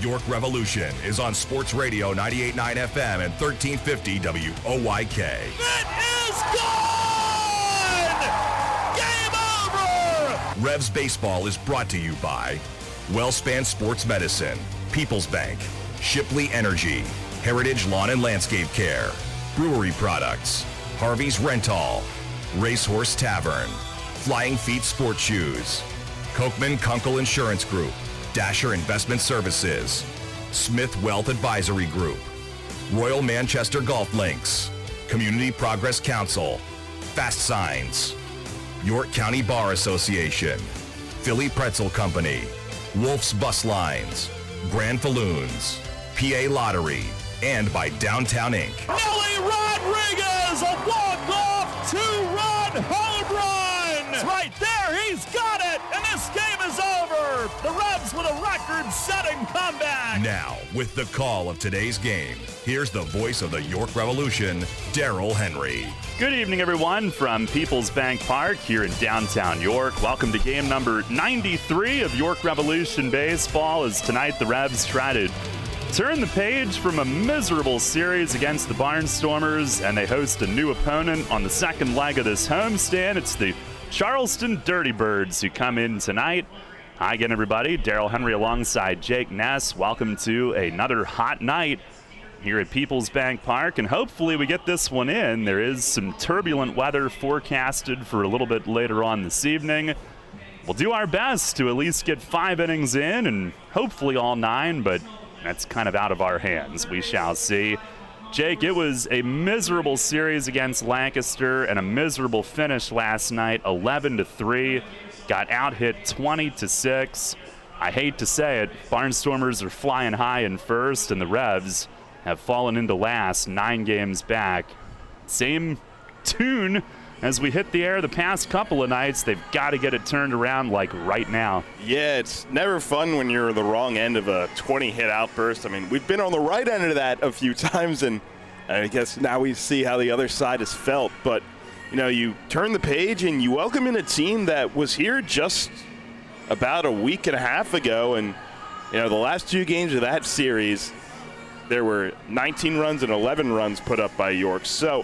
York Revolution is on Sports Radio 98.9 FM and 1350 WOYK. It is gone! Game over! Revs Baseball is brought to you by Wellspan Sports Medicine, People's Bank, Shipley Energy, Heritage Lawn and Landscape Care, Brewery Products, Harvey's Rental, Racehorse Tavern, Flying Feet Sports Shoes, Kochman Kunkel Insurance Group, Dasher Investment Services, Smith Wealth Advisory Group, Royal Manchester Golf Links, Community Progress Council, Fast Signs, York County Bar Association, Philly Pretzel Company, Wolf's Bus Lines, Grand Falloons, PA Lottery, and by Downtown Inc. Nelly Rodriguez, a walk-off two-run home run! It's right there, he's got it, and this game is over! The Revs with a record-setting comeback! Now, with the call of today's game, here's the voice of the York Revolution, Daryl Henry. Good evening, everyone, from People's Bank Park here in downtown York. Welcome to game number 93 of York Revolution Baseball, as tonight the Revs try to turn the page from a miserable series against the Barnstormers, and they host a new opponent on the second leg of this homestand. It's the Charleston Dirty Birds who come in tonight. Hi again, everybody. Daryl Henry alongside Jake Ness. Welcome to another hot night here at People's Bank Park, and hopefully we get this one in. There is some turbulent weather forecasted for a little bit later on this evening. We'll do our best to at least get 5 innings in, and hopefully all 9, but that's kind of out of our hands. We shall see. Jake, it was a miserable series against Lancaster and a miserable finish last night, 11-3. Got out-hit 20-6. I hate to say it, Barnstormers are flying high in first, and the Revs have fallen into last, 9 games back. Same tune as we hit the air the past couple of nights. They've got to get it turned around like right now. Yeah, it's never fun when you're the wrong end of a 20-hit outburst. I mean, we've been on the right end of that a few times, and I guess now we see how the other side is felt. But, you know, you turn the page and you welcome in a team that was here just about a week and a half ago, and, you know, the last 2 games of that series, there were 19 runs and 11 runs put up by York. So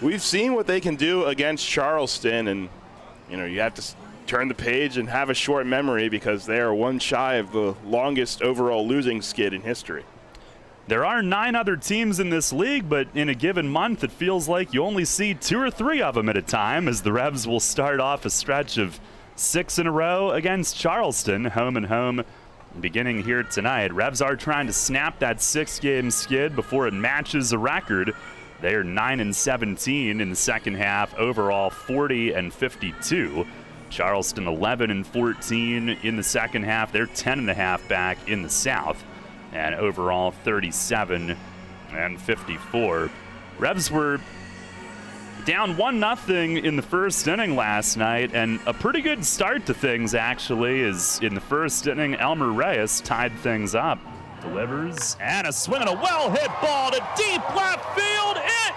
we've seen what they can do against Charleston, and, you know, you have to turn the page and have a short memory because they are one shy of the longest overall losing skid in history. There are 9 other teams in this league, but in a given month it feels like you only see 2 or 3 of them at a time, as the Revs will start off a stretch of 6 in a row against Charleston, home and home, beginning here tonight. Revs are trying to snap that 6-game skid before it matches a record. They are 9-17 in the second half, overall 40-52. Charleston 11-14 in the second half. They're 10.5 back in the South, and overall 37-54. Revs were down 1-0 in the first inning last night, and a pretty good start to things, actually, is in the first inning, Elmer Reyes tied things up. Delivers, and a swing and a well-hit ball to deep left field. It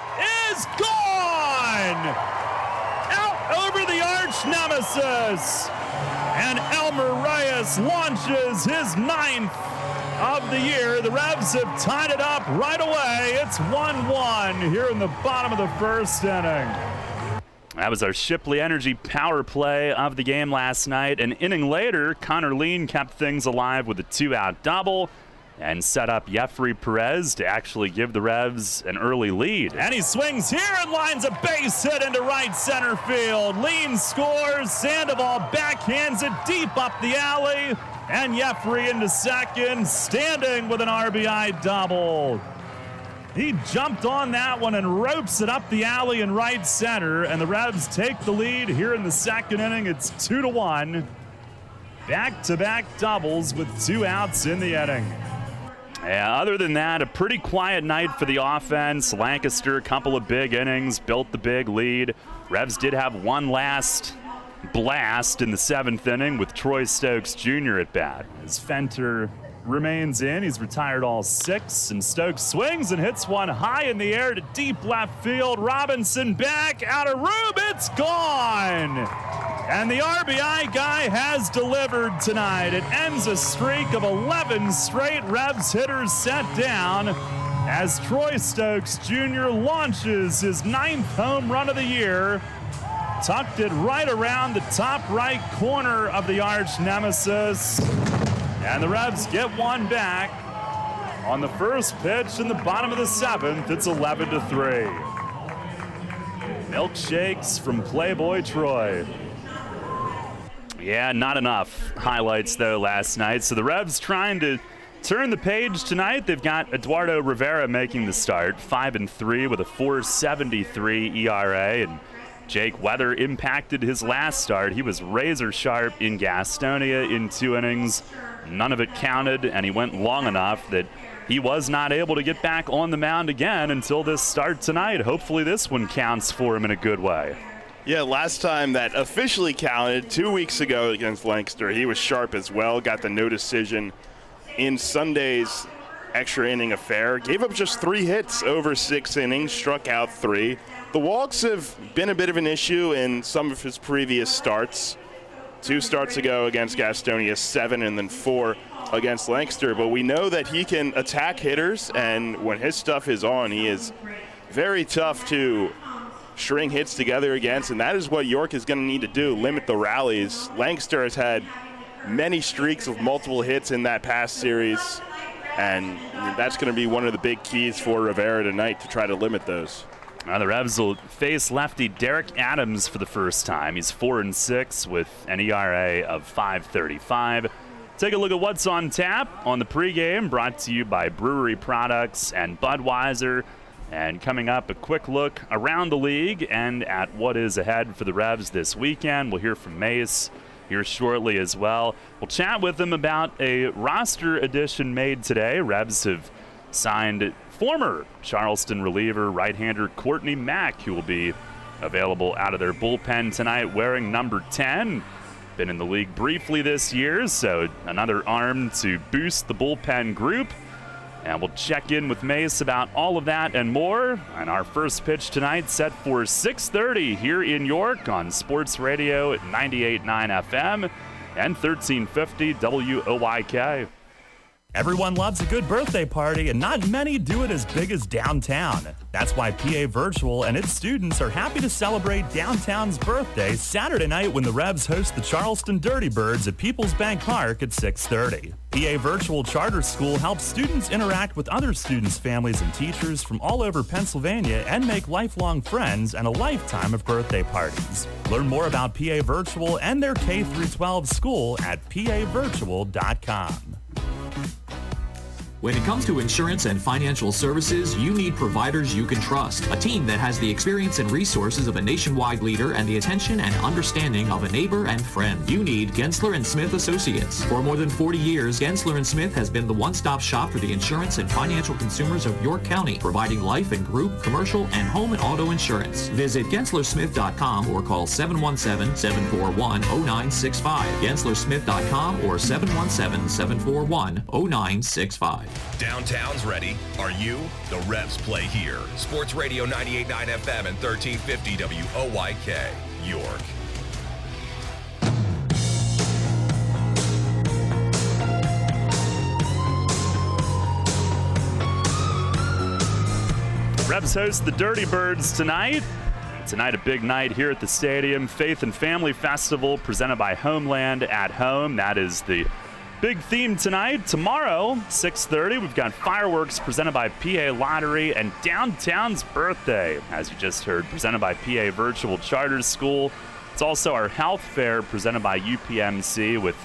is gone! Out over the arch nemesis, and Elmer Reyes launches his 9th of the year. The Revs have tied it up right away. It's 1-1 here in the bottom of the first inning. That was our Shipley Energy power play of the game last night. An inning later, Connor Lean kept things alive with a 2-out double and set up Jeffrey Perez to actually give the Revs an early lead. And he swings here and lines a base hit into right center field. Lean scores, Sandoval backhands it deep up the alley, and Jeffrey into second, standing with an RBI double. He jumped on that one and ropes it up the alley in right center, and the Revs take the lead here in the second inning. It's 2-1. Back-to-back doubles with 2 outs in the inning. Yeah, other than that, a pretty quiet night for the offense. Lancaster, a couple of big innings, built the big lead. Revs did have one last blast in the 7th inning with Troy Stokes Jr. at bat. As Fenter remains in, he's retired all 6, and Stokes swings and hits one high in the air to deep left field. Robinson back, out of room, it's gone! And the RBI guy has delivered tonight. It ends a streak of 11 straight Revs hitters set down as Troy Stokes Jr. launches his 9th home run of the year. Tucked it right around the top right corner of the arch nemesis. And the Revs get one back. On the first pitch in the bottom of the 7th, it's 11-3. Milkshakes from Playboy Troy. Yeah, not enough highlights, though, last night. So the Revs trying to turn the page tonight. They've got Eduardo Rivera making the start, 5-3 with a 4.73 ERA. And Jake Weather impacted his last start. He was razor sharp in Gastonia in 2 innings. None of it counted, and he went long enough that he was not able to get back on the mound again until this start tonight. Hopefully this one counts for him in a good way. Yeah, last time that officially counted 2 weeks ago against Lancaster, he was sharp as well, got the no decision in Sunday's extra inning affair. Gave up just 3 hits over 6 innings, struck out 3. The walks have been a bit of an issue in some of his previous starts. 2 starts ago against Gastonia, 7, and then 4 against Lancaster. But we know that he can attack hitters, and when his stuff is on, he is very tough to string hits together against, and that is what York is going to need to do, limit the rallies. Lancaster has had many streaks of multiple hits in that past series, and that's going to be one of the big keys for Rivera tonight to try to limit those. The Revs will face lefty Derek Adams for the first time. He's 4-6 with an ERA of 5.35. Take a look at what's on tap on the pregame, brought to you by Brewery Products and Budweiser. And coming up, a quick look around the league and at what is ahead for the Revs this weekend. We'll hear from Mace here shortly as well. We'll chat with him about a roster addition made today. Revs have signed former Charleston reliever right-hander Courtney Mack, who will be available out of their bullpen tonight wearing number 10. Been in the league briefly this year, so another arm to boost the bullpen group. And we'll check in with Mace about all of that and more. And our first pitch tonight set for 6:30 here in York on Sports Radio at 98.9 FM and 1350 WOYK. Everyone loves a good birthday party, and not many do it as big as downtown. That's why PA Virtual and its students are happy to celebrate downtown's birthday Saturday night when the Revs host the Charleston Dirty Birds at Peoples Bank Park at 6:30. PA Virtual Charter School helps students interact with other students' families and teachers from all over Pennsylvania and make lifelong friends and a lifetime of birthday parties. Learn more about PA Virtual and their K-12 school at pavirtual.com. When it comes to insurance and financial services, you need providers you can trust. A team that has the experience and resources of a nationwide leader and the attention and understanding of a neighbor and friend. You need Gensler & Smith Associates. For more than 40 years, Gensler & Smith has been the one-stop shop for the insurance and financial consumers of York County, providing life and group, commercial, and home and auto insurance. Visit GenslerSmith.com or call 717-741-0965. GenslerSmith.com or 717-741-0965. Downtown's ready. Are you? The Revs play here. Sports Radio 98.9 FM and 1350 WOYK, York. Revs host the Dirty Birds tonight. Tonight, a big night here at the stadium. Faith and Family Festival presented by Homeland at Home. That is the big theme tonight. Tomorrow, 6:30, we've got fireworks presented by PA Lottery and Downtown's birthday, as you just heard, presented by PA Virtual Charter School. It's also our health fair presented by UPMC with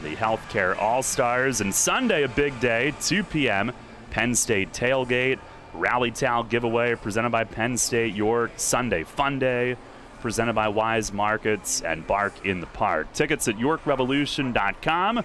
the Healthcare All-Stars. And Sunday, a big day, 2 p.m., Penn State tailgate, Rally Towel giveaway presented by Penn State York, Sunday Fun Day presented by Wise Markets and Bark in the Park. Tickets at YorkRevolution.com.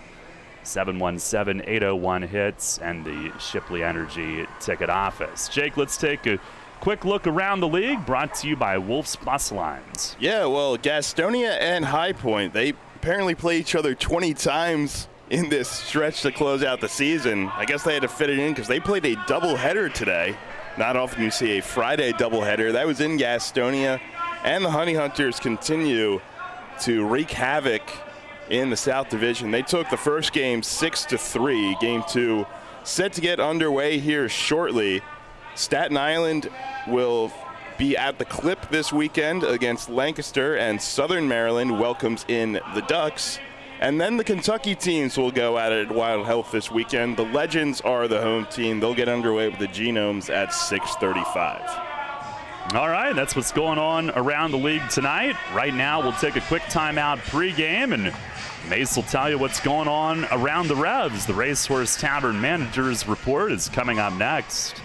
717-801-HITS and the Shipley Energy ticket office. Jake, let's take a quick look around the league, brought to you by Wolf's Bus Lines. Yeah, well, Gastonia and High Point, they apparently play each other 20 times in this stretch to close out the season. I guess they had to fit it in because they played a doubleheader today. Not often you see a Friday doubleheader. That was in Gastonia, and the Honey Hunters continue to wreak havoc in the South Division. They took the first game 6-3. Game 2 set to get underway here shortly. Staten Island will be at the Clip this weekend against Lancaster, and Southern Maryland welcomes in the Ducks. And then the Kentucky teams will go at it at Wild Health this weekend. The Legends are the home team. They'll get underway with the Genomes at 6:35. All right, that's what's going on around the league tonight. Right now, we'll take a quick timeout pregame, and Mace will tell you what's going on around the Revs. The Racehorse Tavern Manager's Report is coming up next.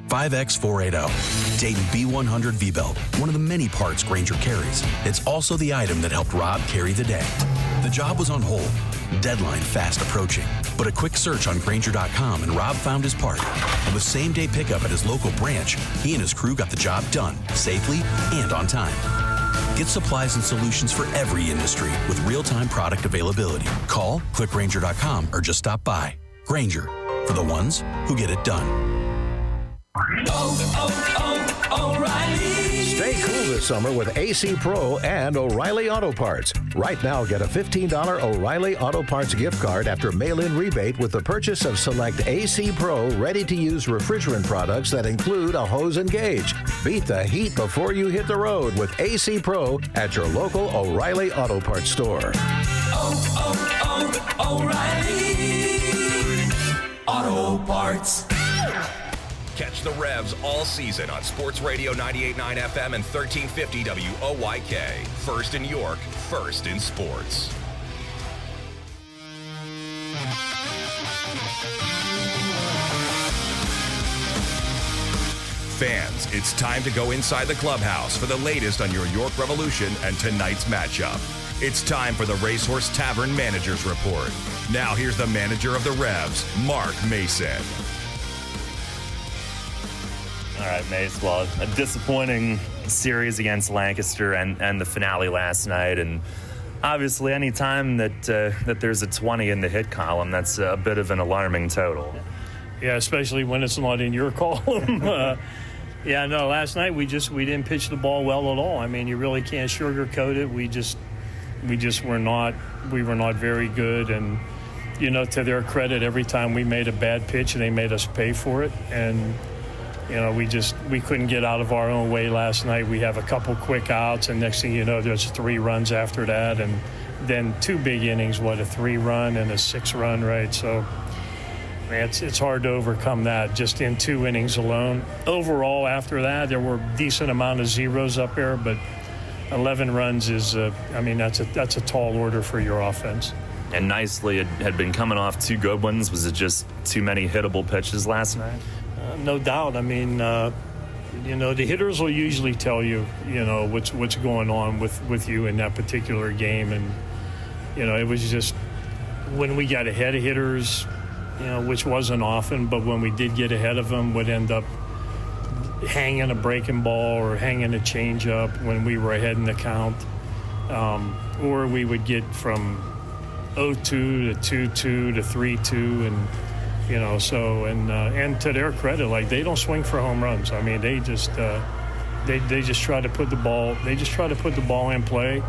5X480, Dayton B100 V-Belt, one of the many parts Grainger carries. It's also the item that helped Rob carry the day. The job was on hold, deadline fast approaching, but a quick search on Grainger.com and Rob found his part. And with same-day pickup at his local branch, he and his crew got the job done, safely and on time. Get supplies and solutions for every industry with real-time product availability. Call, click Grainger.com, or just stop by. Grainger, for the ones who get it done. O'Reilly. Stay cool this summer with AC Pro and O'Reilly Auto Parts. Right now, get a $15 O'Reilly Auto Parts gift card after mail-in rebate with the purchase of select AC Pro ready-to-use refrigerant products that include a hose and gauge. Beat the heat before you hit the road with AC Pro at your local O'Reilly Auto Parts store. O'Reilly Auto Parts. Catch the Revs all season on Sports Radio 98.9 FM and 1350 WOYK. First in York, first in sports. Fans, it's time to go inside the clubhouse for the latest on your York Revolution and tonight's matchup. It's time for the Racehorse Tavern Manager's Report. Now here's the manager of the Revs, Mark Mason. All right, Mace. Well, a disappointing series against Lancaster and the finale last night. And obviously, any time that there's a 20 in the hit column, that's a bit of an alarming total. Yeah, especially when it's not in your column. Last night we didn't pitch the ball well at all. I mean, you really can't sugarcoat it. We were not very good. And, you know, to their credit, every time we made a bad pitch, they made us pay for it. And you know, we couldn't get out of our own way last night. We have a couple quick outs, and next thing you know, there's 3 runs after that, and then 2 big innings, a 3-run and a 6-run, right? So, man, it's hard to overcome that just in 2 innings alone. Overall, after that, there were a decent amount of zeros up there, but 11 runs is, that's a tall order for your offense. And nicely, it had been coming off 2 good ones. Was it just too many hittable pitches last night? No doubt. I mean, the hitters will usually tell you, what's going on with you in that particular game. And, it was just when we got ahead of hitters, which wasn't often, but when we did get ahead of them, would end up hanging a breaking ball or hanging a changeup when we were ahead in the count. Or we would get from 0-2 to 2-2 to 3-2 and and to their credit, like, they don't swing for home runs. I mean, they just try to put the ball. They just try to put the ball in play.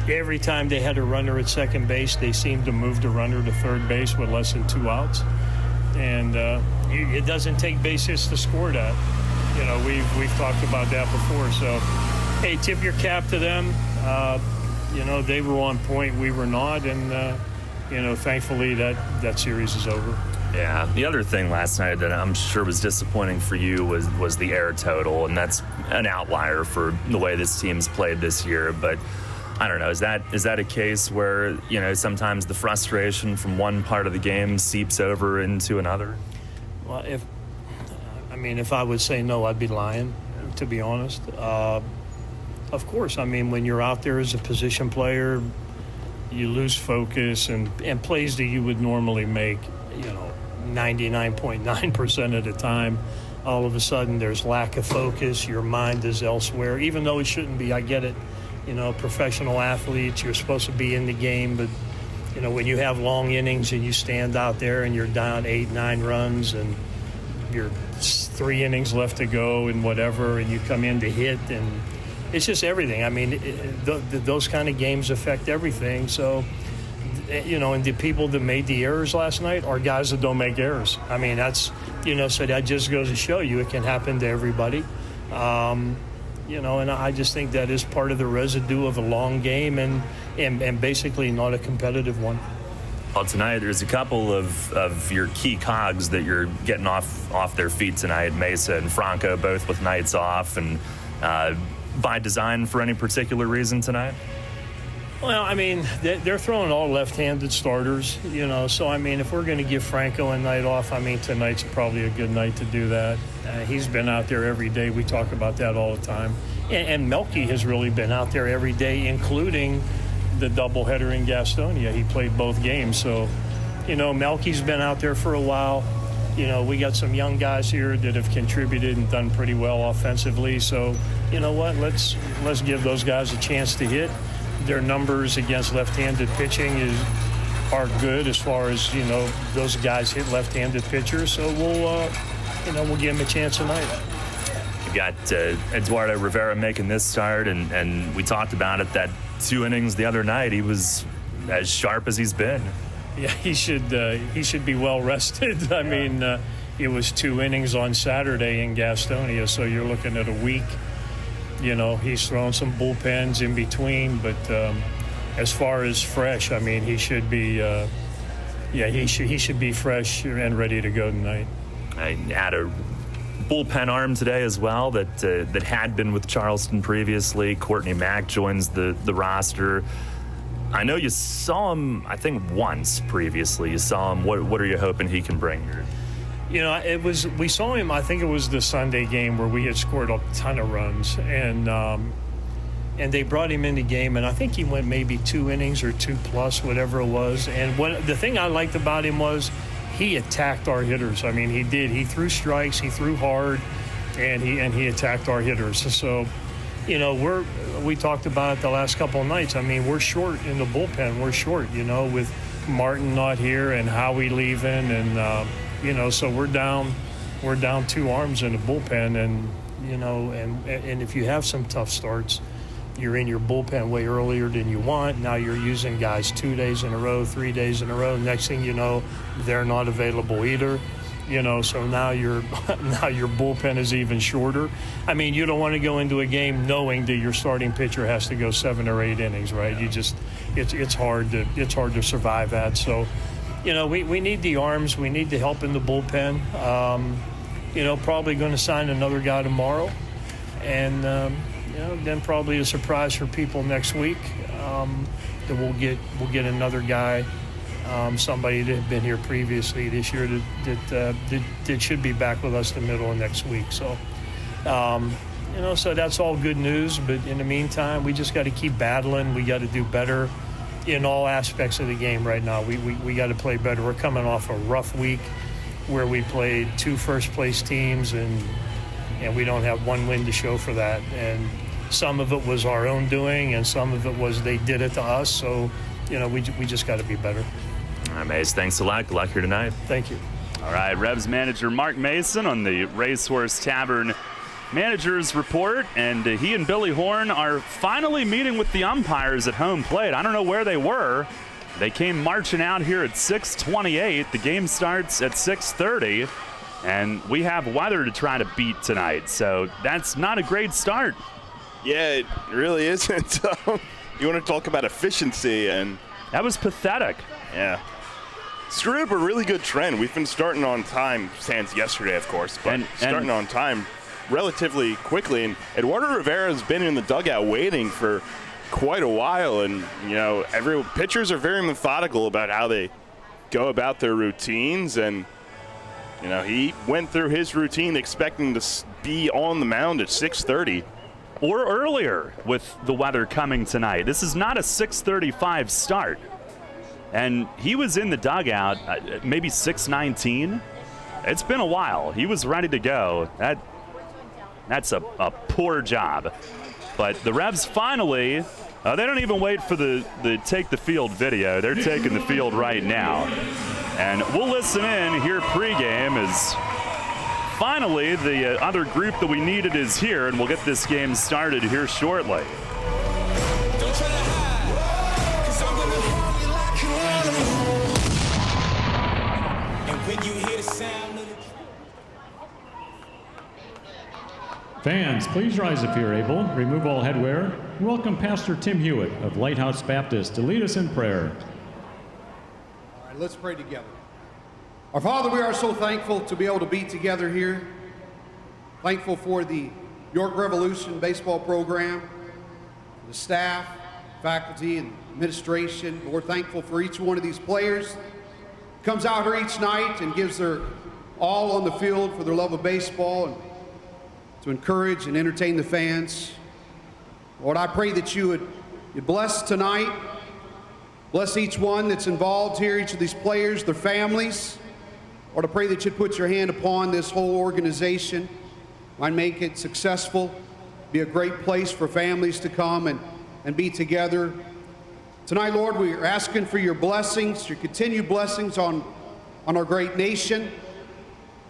Every time they had a runner at second base, they seemed to move the runner to third base with less than 2 outs. And it doesn't take base hits to score that. We've talked about that before. So, hey, tip your cap to them. They were on point. We were not, and thankfully that series is over. Yeah, the other thing last night that I'm sure was disappointing for you was the error total, and that's an outlier for the way this team's played this year. But I don't know, is that a case where, sometimes the frustration from one part of the game seeps over into another? Well, if I would say no, I'd be lying, to be honest. Of course, when you're out there as a position player, you lose focus and plays that you would normally make, 99.9% of the time, all of a sudden there's lack of focus. Your mind is elsewhere, even though it shouldn't be. I get it. Professional athletes, you're supposed to be in the game, but, when you have long innings and you stand out there and you're down 8-9 runs and you're 3 innings left to go and whatever, and you come in to hit and it's just everything. I mean, those kind of games affect everything. So, you know, and the people that made the errors last night are guys that don't make errors. I mean, that's, you know, so that just goes to show you it can happen to everybody. You know, and I just think that is part of the residue of a long game and basically not a competitive one. Well, tonight there's a couple of your key cogs that you're getting off their feet tonight. Mesa and Franco both with nights off, and by design for any particular reason tonight? Well, I mean, they're throwing all left-handed starters, you know, so, I mean, if we're going to give Franco a night off, I mean, tonight's probably a good night to do that. He's been out there every day. We talk about that all the time. And Melky has really been out there every day, including the doubleheader in Gastonia. He played both games. So, you know, Melky's been out there for a while. You know, we got some young guys here that have contributed and done pretty well offensively. So, you know what, let's give those guys a chance to hit. Their numbers against left-handed pitching are good as far as, you know, those guys hit left-handed pitchers. So we'll give them a chance tonight. You got Eduardo Rivera making this start, and we talked about it, that 2 innings the other night. He was as sharp as he's been. Yeah, he should be well rested. I mean, it was 2 innings on Saturday in Gastonia, so you're looking at a week. You know, he's thrown some bullpens in between, but as far as fresh, I mean, he should be. He should be fresh and ready to go tonight. I had a bullpen arm today as well that had been with Charleston previously. Courtney Mack joins the roster. I know you saw him, I think, once previously. You saw him. What are you hoping he can bring here? You know, we saw him, I think it was the Sunday game where we had scored a ton of runs, and they brought him in the game, and I think he went maybe 2 innings or 2+, whatever it was. And the thing I liked about him was he attacked our hitters. I mean, he did. He threw strikes, he threw hard, and he attacked our hitters. So, you know, we talked about it the last couple of nights. I mean, we're short in the bullpen. We're short, you know, with Martin not here and Howie leaving, and you know, so we're down 2 arms in the bullpen, and you know, and if you have some tough starts, you're in your bullpen way earlier than you want. Now you're using guys 2 days in a row, 3 days in a row. Next thing you know, they're not available either. You know, so now your bullpen is even shorter. I mean, you don't want to go into a game knowing that your starting pitcher has to go 7 or 8 innings, right? You just it's hard to survive that. So, you know, we need the arms. We need the help in the bullpen. You know, probably going to sign another guy tomorrow, and you know, then probably a surprise for people next week that we'll get another guy, somebody that had been here previously this year that should be back with us the middle of next week. So, you know, so that's all good news. But in the meantime, we just got to keep battling. We got to do better in all aspects of the game right now. We got to play better. We're coming off a rough week where we played 2 first-place teams, and we don't have 1 win to show for that. And some of it was our own doing, and some of it was they did it to us. So, you know, we just got to be better. All right, Mace, thanks a lot. Good luck here tonight. Thank you. All right, Revs manager Mark Mason on the Racehorse Tavern Managers Report, and he and Billy Horn are finally meeting with the umpires at home plate. I don't know where they were. They came marching out here at 6:28. The game starts at 6:30, and we have weather to try to beat tonight, so that's not a great start. Yeah, it really isn't. You want to talk about efficiency, and that was pathetic. Yeah. Screwed up a really good trend. We've been starting on time since yesterday, of course, but starting on time relatively quickly. And Eduardo Rivera's been in the dugout waiting for quite a while, and you know, pitchers are very methodical about how they go about their routines, and you know, he went through his routine expecting to be on the mound at 6:30 or earlier with the weather coming tonight. This is not a 6:35 start, and he was in the dugout maybe 6:19. It's been a while. He was ready to go. That's a poor job. But the Revs finally, they don't even wait for the take the field video. They're taking the field right now. And we'll listen in here pregame as finally, the other group that we needed is here, and we'll get this game started here shortly. Fans, please rise if you're able. Remove all headwear. And welcome Pastor Tim Hewitt of Lighthouse Baptist to lead us in prayer. All right, let's pray together. Our Father, we are so thankful to be able to be together here. Thankful for the York Revolution baseball program, the staff, faculty, and administration. Lord, thankful for each one of these players. Comes out here each night and gives their all on the field for their love of baseball and to encourage and entertain the fans. Lord, I pray that you would bless tonight. Bless each one that's involved here, each of these players, their families. Lord, I pray that you'd put your hand upon this whole organization. Might make it successful, be a great place for families to come and be together. Tonight, Lord, we are asking for your blessings, your continued blessings on our great nation.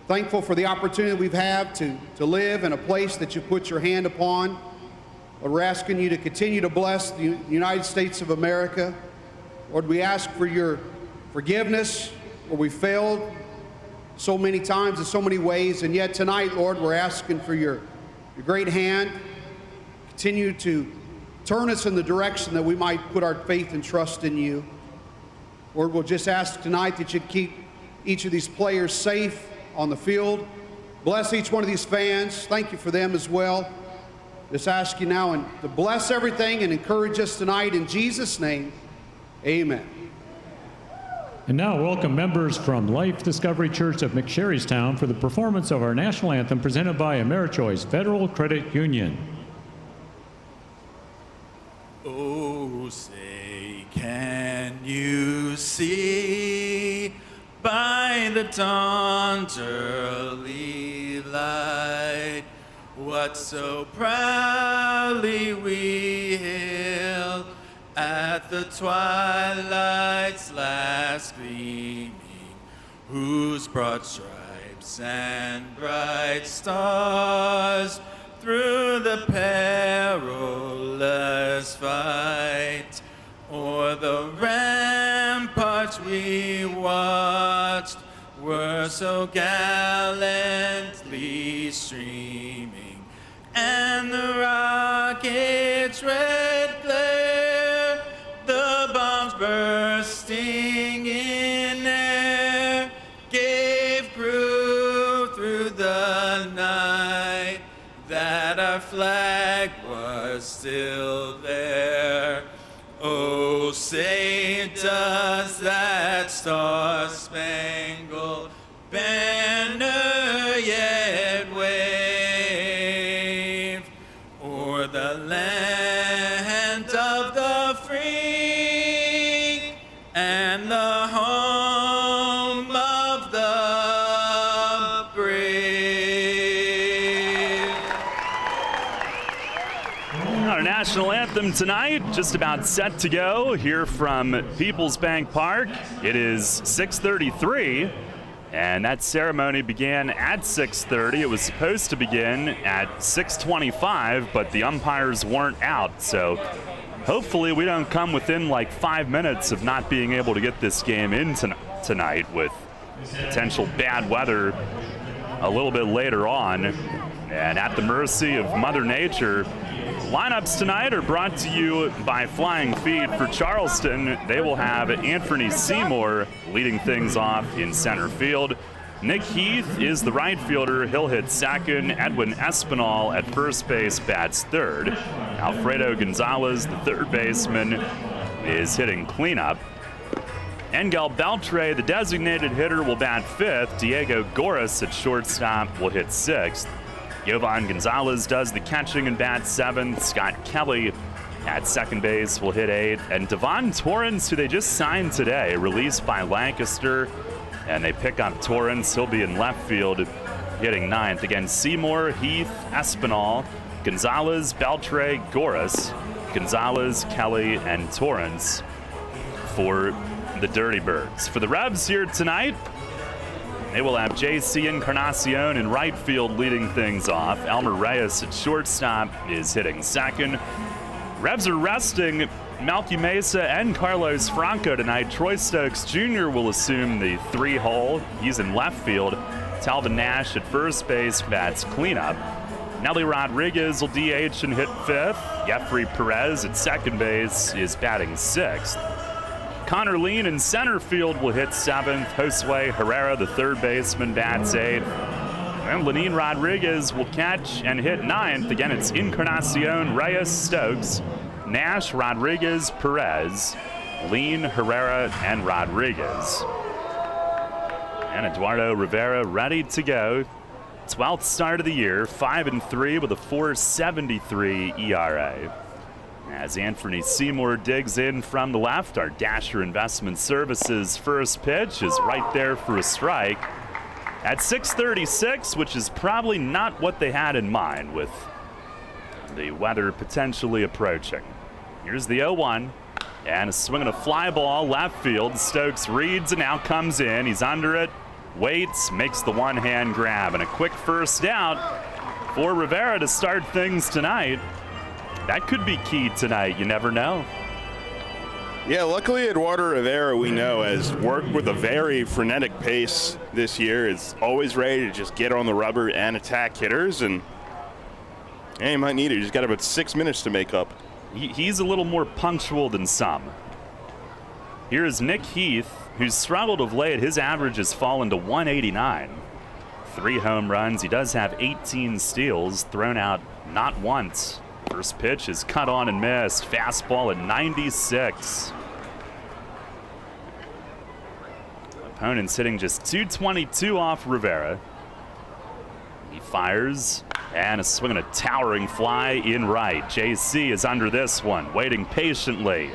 Thankful for the opportunity we've had to live in a place that you put your hand upon. Lord, we're asking you to continue to bless the United States of America. Lord, we ask for your forgiveness where we failed so many times in so many ways. And yet tonight, Lord, we're asking for your great hand. Continue to turn us in the direction that we might put our faith and trust in you. Lord, we'll just ask tonight that you'd keep each of these players safe on the field. Bless each one of these fans. Thank you for them as well. Just ask you now and to bless everything and encourage us tonight in Jesus' name. Amen. And now welcome members from Life Discovery Church of McSherrystown for the performance of our national anthem presented by Americhoice Federal Credit Union. Oh, say, can you see by the dawn's early light what so proudly we hailed at the twilight's last gleaming, whose broad stripes and bright stars through the perilous fight o'er the ramparts we watched were so gallantly streaming, and the rocket's red glare, the bombs bursting in air, gave proof through the night that our flag was still there. Oh, say does that star-spangled banner yet wave o'er the land of the free and the home of the brave? Our national anthem tonight, just about set to go here from Peoples Bank Park. It is 6:33, and that ceremony began at 6:30. It was supposed to begin at 6:25, but the umpires weren't out, so hopefully we don't come within like 5 minutes of not being able to get this game in tonight with potential bad weather a little bit later on, and at the mercy of Mother Nature. Lineups tonight are brought to you by Flying Feet. For Charleston, they will have Anthony Seymour leading things off in center field. Nick Heath is the right fielder. He'll hit second. Edwin Espinal at first base bats third. Alfredo Gonzalez, the third baseman, is hitting cleanup. Engel Beltre, the designated hitter, will bat fifth. Diego Goris at shortstop will hit sixth. Yovan Gonzalez does the catching and bats seventh. Scott Kelly at second base will hit eighth. And Devon Torrance, who they just signed today, released by Lancaster, and they pick up Torrance. He'll be in left field hitting ninth. Again, Seymour, Heath, Espinal, Gonzalez, Beltre, Goris, Gonzalez, Kelly, and Torrance for the Dirty Birds. For the Revs here tonight, They will have J.C. Encarnacion in right field leading things off. Elmer Reyes at shortstop is hitting second. Revs are resting Malky Mesa and Carlos Franco tonight. Troy Stokes Jr. will assume the 3-hole. He's in left field. Talvin Nash at first base bats cleanup. Nelly Rodriguez will DH and hit fifth. Jeffrey Perez at second base is batting sixth. Connor Lean in center field will hit seventh. Josue Herrera, the third baseman, bats eighth. And Lenin Rodriguez will catch and hit ninth. Again, it's Encarnacion, Reyes, Stokes, Nash, Rodriguez, Perez, Lean, Herrera, and Rodriguez. And Eduardo Rivera ready to go. 12th start of the year, 5-3 with a 4.73 ERA. As Anthony Seymour digs in from the left, our Dasher Investment Services first pitch is right there for a strike at 6:36, which is probably not what they had in mind with the weather potentially approaching. Here's the 0-1, and a swing and a fly ball left field. Stokes reads and now comes in. He's under it, waits, makes the one-hand grab, and a quick first out for Rivera to start things tonight. That could be key tonight. You never know. Yeah, luckily Eduardo Rivera, we know, has worked with a very frenetic pace this year. Is always ready to just get on the rubber and attack hitters, and he might need it. He's got about 6 minutes to make up. He's a little more punctual than some. Here is Nick Heath, who's struggled of late. His average has fallen to 189. 3 home runs. He does have 18 steals, thrown out not once. First pitch is cut on and missed. Fastball at 96. Opponent's hitting just 222 off Rivera. He fires, and a swing and a towering fly in right. JC is under this one, waiting patiently.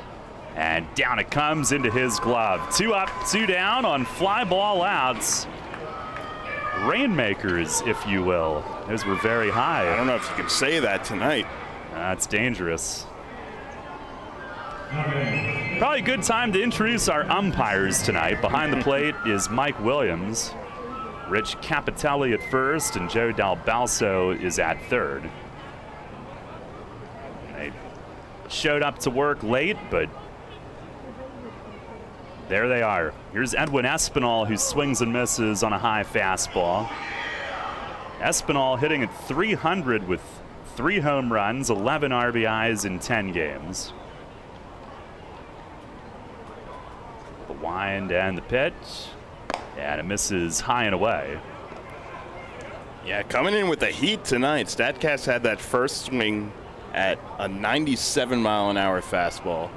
And down it comes into his glove. 2 up, 2 down on fly ball outs. Rainmakers, if you will. Those were very high. I don't know if you can say that tonight. That's dangerous. Probably a good time to introduce our umpires tonight. Behind the plate is Mike Williams. Rich Capitelli at first, and Joe Dalbalso is at third. They showed up to work late, but there they are. Here's Edwin Espinal, who swings and misses on a high fastball. Espinal hitting at 300 with 3 home runs, 11 RBIs in 10 games. The wind and the pitch, and it misses high and away. Yeah, coming in with the heat tonight. StatCast had that first swing at a 97-mile-an-hour fastball.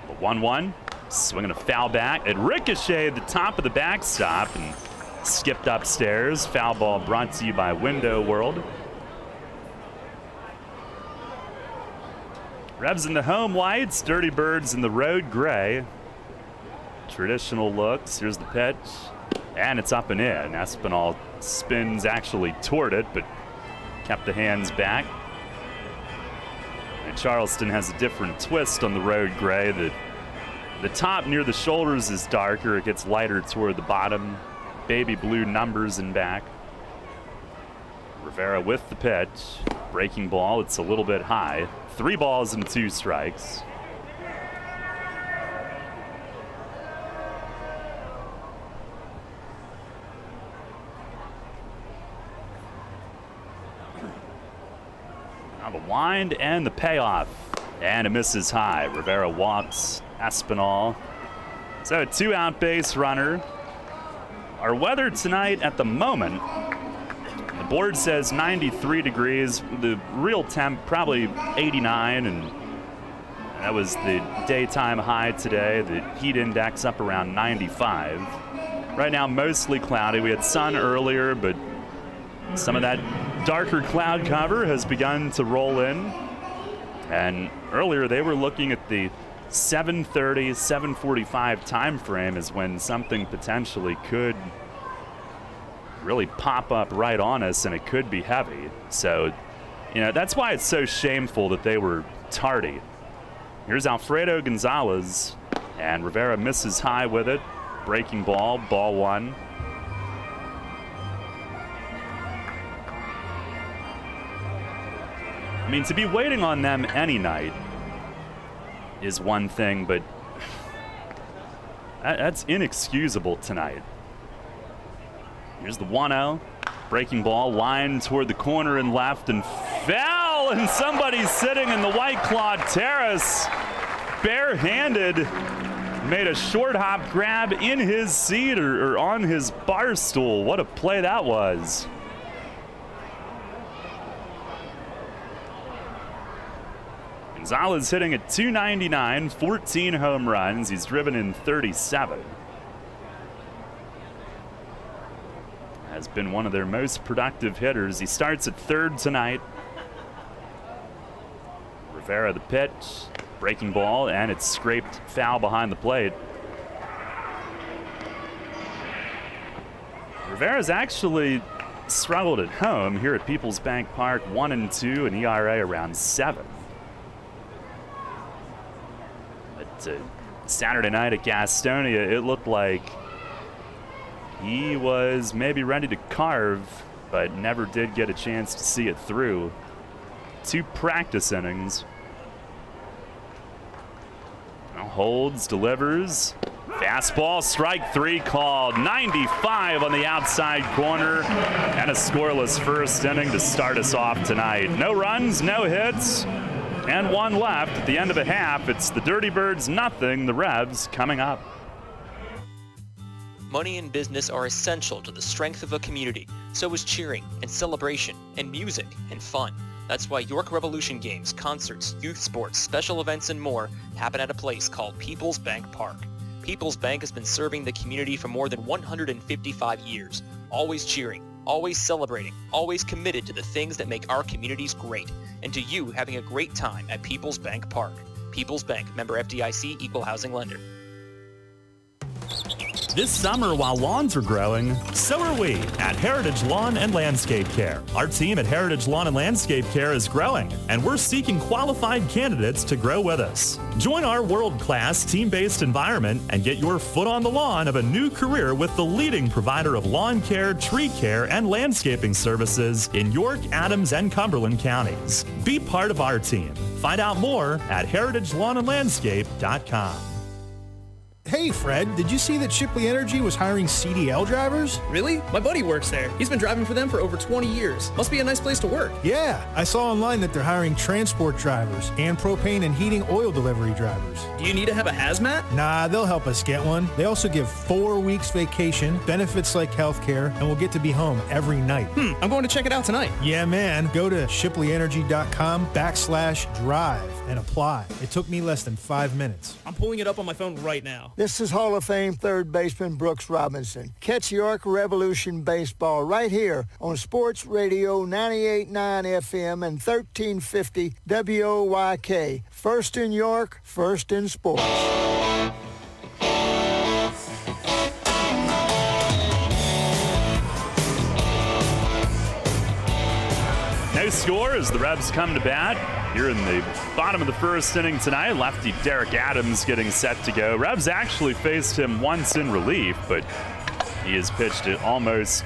The 1-1, swinging a foul back. It ricocheted the top of the backstop and skipped upstairs. Foul ball brought to you by Window World. Revs in the home whites, Dirty Birds in the road gray. Traditional looks. Here's the pitch, and it's up and in. Espinal spins actually toward it, but kept the hands back. And Charleston has a different twist on the road gray. The top near the shoulders is darker. It gets lighter toward the bottom. Baby blue numbers in back. Rivera with the pitch. Breaking ball. It's a little bit high. 3 balls and 2 strikes. Now the wind and the payoff. And it misses high. Rivera walks Espinal. So a 2-out base runner. Our weather tonight at the moment, the board says 93 degrees. The real temp probably 89, and that was the daytime high today. The heat index up around 95. Right now mostly cloudy. We had sun earlier, but some of that darker cloud cover has begun to roll in. And earlier they were looking at the 7:30, 7:45 time frame is when something potentially could really pop up right on us, and it could be heavy. So, that's why it's so shameful that they were tardy. Here's Alfredo Gonzalez, and Rivera misses high with it. breaking ball, ball one. I mean, to be waiting on them any night is one thing, but that's inexcusable tonight. Here's the 1-0. Breaking ball, line toward the corner and left, and foul, and somebody's sitting in the White Claw Terrace, barehanded, made a short hop grab in his seat or on his bar stool. What a play that was. Gonzalez hitting at .299, 14 home runs. He's driven in 37. Has been one of their most productive hitters. He starts at third tonight. Rivera the pitch, breaking ball, and it's scraped foul behind the plate. Rivera's actually struggled at home here at Peoples Bank Park, 1-2, an ERA around 7. But Saturday night at Gastonia, it looked like he was maybe ready to carve, but never did get a chance to see it through. 2 practice innings. Now holds, delivers. Fastball, strike 3 called. 95 on the outside corner, and a scoreless first inning to start us off tonight. No runs, no hits, and 1 left at the end of the half. It's the Dirty Birds nothing, the Revs coming up. Money and business are essential to the strength of a community. So is cheering and celebration and music and fun. That's why York Revolution games, concerts, youth sports, special events, and more happen at a place called Peoples Bank Park. Peoples Bank has been serving the community for more than 155 years. Always cheering, always celebrating, always committed to the things that make our communities great, and to you having a great time at Peoples Bank Park. Peoples Bank, member FDIC, equal housing lender. This summer, while lawns are growing, so are we at Heritage Lawn and Landscape Care. Our team at Heritage Lawn and Landscape Care is growing, and we're seeking qualified candidates to grow with us. Join our world-class team-based environment and get your foot on the lawn of a new career with the leading provider of lawn care, tree care, and landscaping services in York, Adams, and Cumberland counties. Be part of our team. Find out more at heritagelawnandlandscape.com. Hey, Fred, did you see that Shipley Energy was hiring CDL drivers? Really? My buddy works there. He's been driving for them for over 20 years. Must be a nice place to work. Yeah, I saw online that they're hiring transport drivers and propane and heating oil delivery drivers. Do you need to have a hazmat? Nah, they'll help us get one. They also give 4 weeks vacation, benefits like health care, and we'll get to be home every night. I'm going to check it out tonight. Yeah, man. Go to shipleyenergy.com/drive and apply. It took me less than 5 minutes. I'm pulling it up on my phone right now. This is Hall of Fame third baseman Brooks Robinson. Catch York Revolution baseball right here on Sports Radio 98.9 FM and 1350 WOYK. First in York, first in sports. No score as the Revs come to bat here in the bottom of the first inning tonight. Lefty Derek Adams getting set to go. Revs actually faced him once in relief, but he has pitched it almost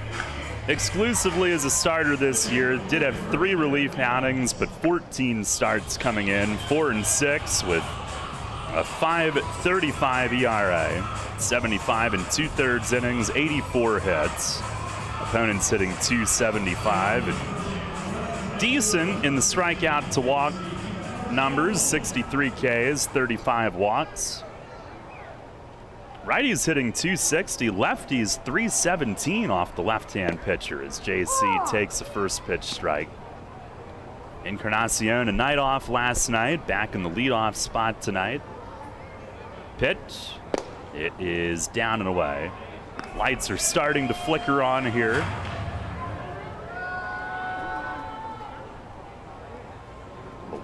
exclusively as a starter this year. Did have 3 relief outings, but 14 starts coming in, 4 and 6 with a 5.35 ERA, 75 and 2/3 innings, 84 hits. Opponents hitting .275 and decent in the strikeout to walk numbers, 63 Ks, 35 walks. Righties hitting .260, lefties .317 off the left-hand pitcher as JC takes the first pitch strike. Encarnacion, a night off last night, back in the leadoff spot tonight. Pitch, it is down and away. Lights are starting to flicker on here.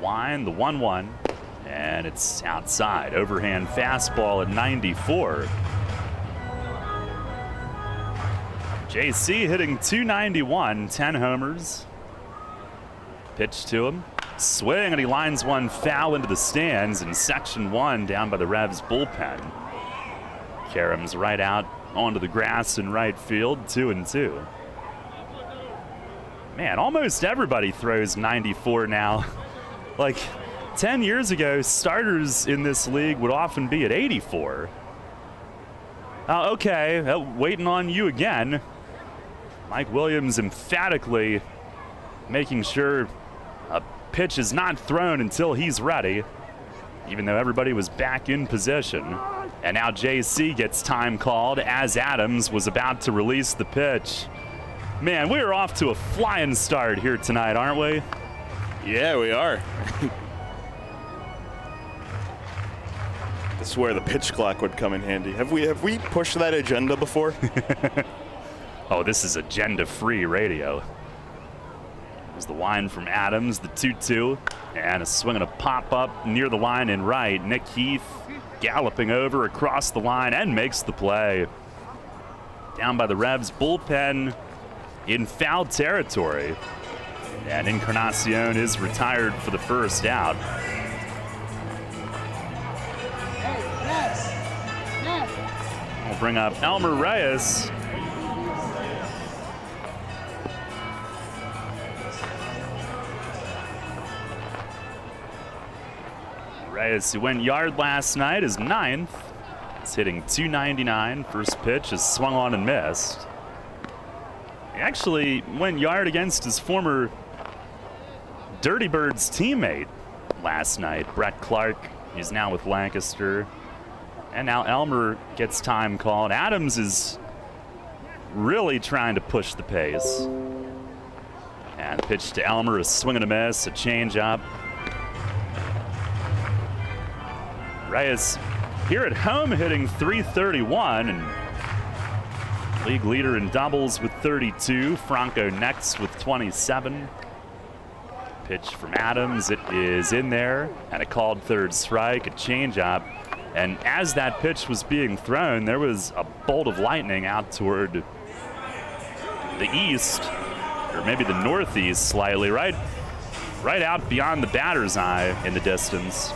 Wine, the 1-1, and it's outside. Overhand fastball at 94. JC hitting .291, 10 homers. Pitch to him, swing, and he lines one foul into the stands in Section 1 down by the Revs bullpen. caroms right out onto the grass in right field, 2-2. Man, almost everybody throws 94 now. Like 10 years ago, starters in this league would often be at 84. Okay, waiting on you again. Mike Williams emphatically making sure a pitch is not thrown until he's ready, even though everybody was back in position. And now JC gets time called as Adams was about to release the pitch. Man, we are off to a flying start here tonight, aren't we? Yeah, we are. I swear the pitch clock would come in handy. Have we pushed that agenda before? Oh, this is agenda-free radio. There's the line from Adams, the 2-2, and a swing and a pop-up near the line in right. Nick Heath galloping over across the line and makes the play. Down by the Revs bullpen in foul territory. And Encarnacion is retired for the first out. We'll bring up Elmer Reyes. Reyes, who went yard last night, is 9th. He's hitting .299. First pitch is swung on and missed. He actually went yard against his former Dirty Birds teammate last night, Brett Clark. He's now with Lancaster. And now Elmer gets time called. Adams is really trying to push the pace. And the pitch to Elmer, a swing and a miss, a changeup. Reyes here at home hitting .331 and league leader in doubles with 32. Franco next with 27. Pitch from Adams, it is in there, and a called third strike, a changeup. And as that pitch was being thrown, there was a bolt of lightning out toward the east, or maybe the northeast slightly, right out beyond the batter's eye in the distance.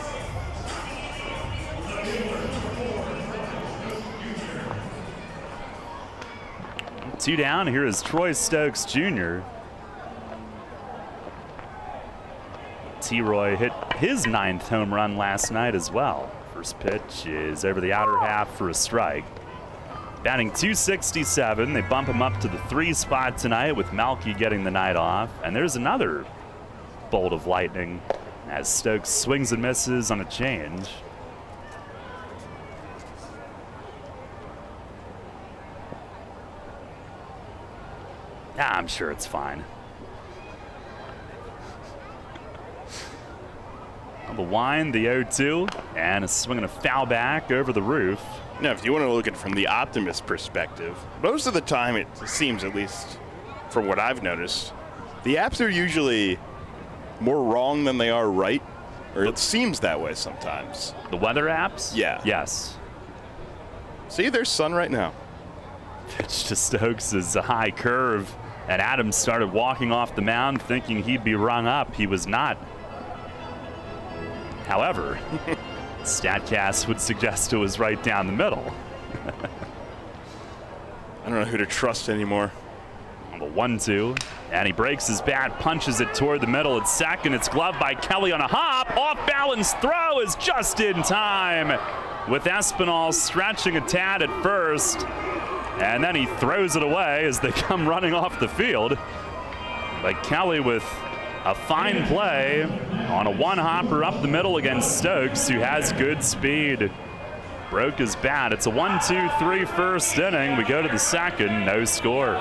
Two down, here is Troy Stokes Jr. T-Roy hit his 9th home run last night as well. First pitch is over the outer half for a strike. Batting .267, they bump him up to the 3 spot tonight with Malky getting the night off. And there's another bolt of lightning as Stokes swings and misses on a change. I'm sure it's fine. On the wind, the 0-2, and a swing and a foul back over the roof. Now, if you want to look at it from the optimist perspective, most of the time it seems, at least from what I've noticed, the apps are usually more wrong than they are right, or it seems that way sometimes. The weather apps? Yeah. Yes. See, there's sun right now. Pitch to Stokes is a high curve, and Adams started walking off the mound thinking he'd be rung up. He was not. However, StatCast would suggest it was right down the middle. I don't know who to trust anymore. On the 1-2, and he breaks his bat, punches it toward the middle at second. It's gloved by Kelly on a hop. Off-balance throw is just in time, with Espinal stretching a tad at first, and then he throws it away as they come running off the field. But Kelly with a fine play on a one-hopper up the middle against Stokes, who has good speed. Broke his bat. It's a 1-2-3 first inning. We go to the second, no score.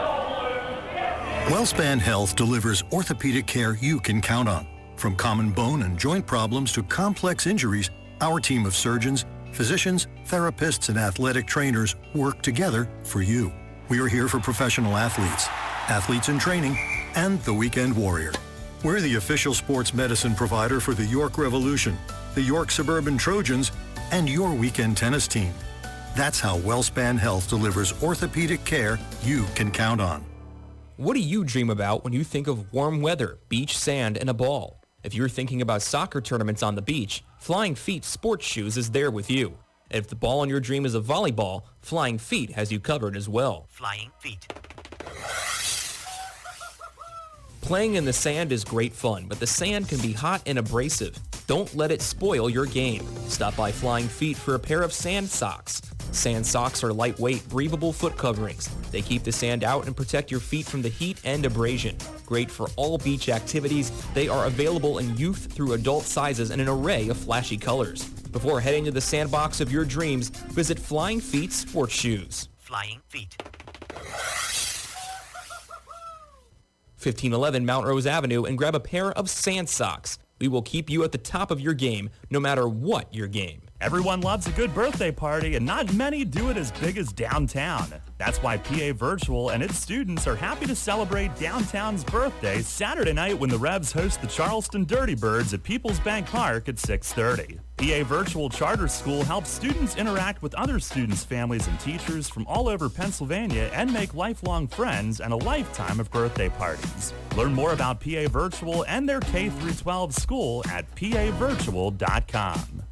WellSpan Health delivers orthopedic care you can count on. From common bone and joint problems to complex injuries, our team of surgeons, physicians, therapists, and athletic trainers work together for you. We are here for professional athletes, athletes in training, and the weekend warrior. We're the official sports medicine provider for the York Revolution, the York Suburban Trojans, and your weekend tennis team. That's how WellSpan Health delivers orthopedic care you can count on. What do you dream about when you think of warm weather, beach sand, and a ball? If you're thinking about soccer tournaments on the beach, Flying Feet Sports Shoes is there with you. If the ball on your dream is a volleyball, Flying Feet has you covered as well. Flying Feet. Playing in the sand is great fun, but the sand can be hot and abrasive. Don't let it spoil your game. Stop by Flying Feet for a pair of sand socks. Sand socks are lightweight, breathable foot coverings. They keep the sand out and protect your feet from the heat and abrasion. Great for all beach activities, they are available in youth through adult sizes in an array of flashy colors. Before heading to the sandbox of your dreams, visit Flying Feet Sports Shoes. Flying Feet. 1511 Mount Rose Avenue and grab a pair of sand socks. We will keep you at the top of your game, no matter what your game. Everyone loves a good birthday party, and not many do it as big as downtown. That's why PA Virtual and its students are happy to celebrate downtown's birthday Saturday night when the Revs host the Charleston Dirty Birds at Peoples Bank Park at 6:30. PA Virtual Charter School helps students interact with other students' families and teachers from all over Pennsylvania and make lifelong friends and a lifetime of birthday parties. Learn more about PA Virtual and their K-12 school at pavirtual.com.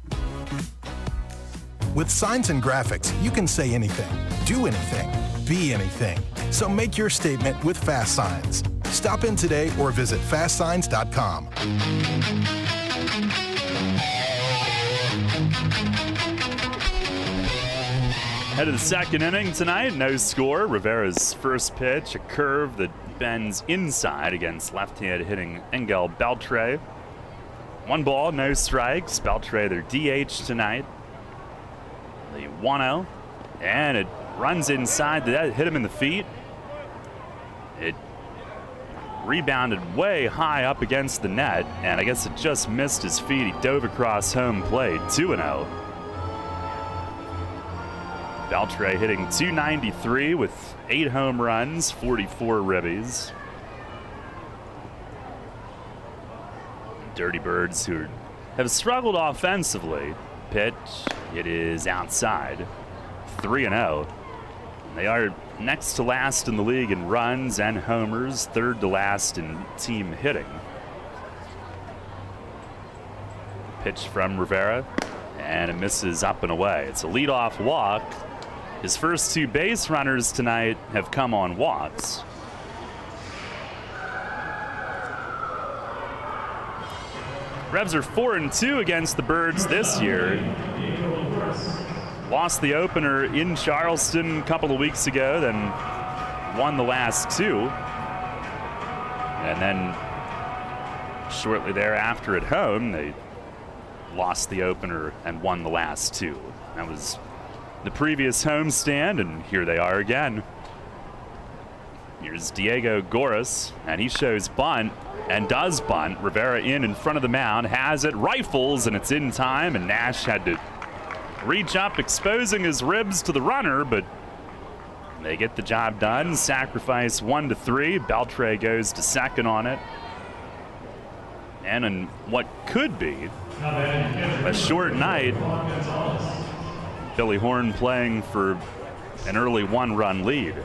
With signs and graphics, you can say anything, do anything, be anything. So make your statement with Fast Signs. Stop in today or visit fastsigns.com. Head of the second inning tonight, no score. Rivera's first pitch, a curve that bends inside against left-hand hitting Engel Beltre. 1 ball, no strikes. Beltre, their DH tonight. The 1-0, and it runs inside. That hit him in the feet. It rebounded way high up against the net, and I guess it just missed his feet. He dove across home plate, 2-0. Beltre hitting .293 with 8 home runs, 44 ribbies. Dirty Birds, who have struggled offensively. Pitch, it is outside, 3-0. They are next to last in the league in runs and homers, third to last in team hitting. Pitch from Rivera, and it misses up and away. It's a leadoff walk. His first 2 base runners tonight have come on walks. Revs are 4-2 against the Birds this year. Lost the opener in Charleston a couple of weeks ago, then won the last 2. And then shortly thereafter at home, they lost the opener and won the last 2. That was the previous homestand, and here they are again. Here's Diego Goris, and he shows bunt. And does bunt. Rivera in front of the mound, has it, rifles, and it's in time, and Nash had to reach up, exposing his ribs to the runner, but they get the job done. Sacrifice 1-3. Beltre goes to second on it. And in what could be a short night, Billy Horn playing for an early 1-run lead.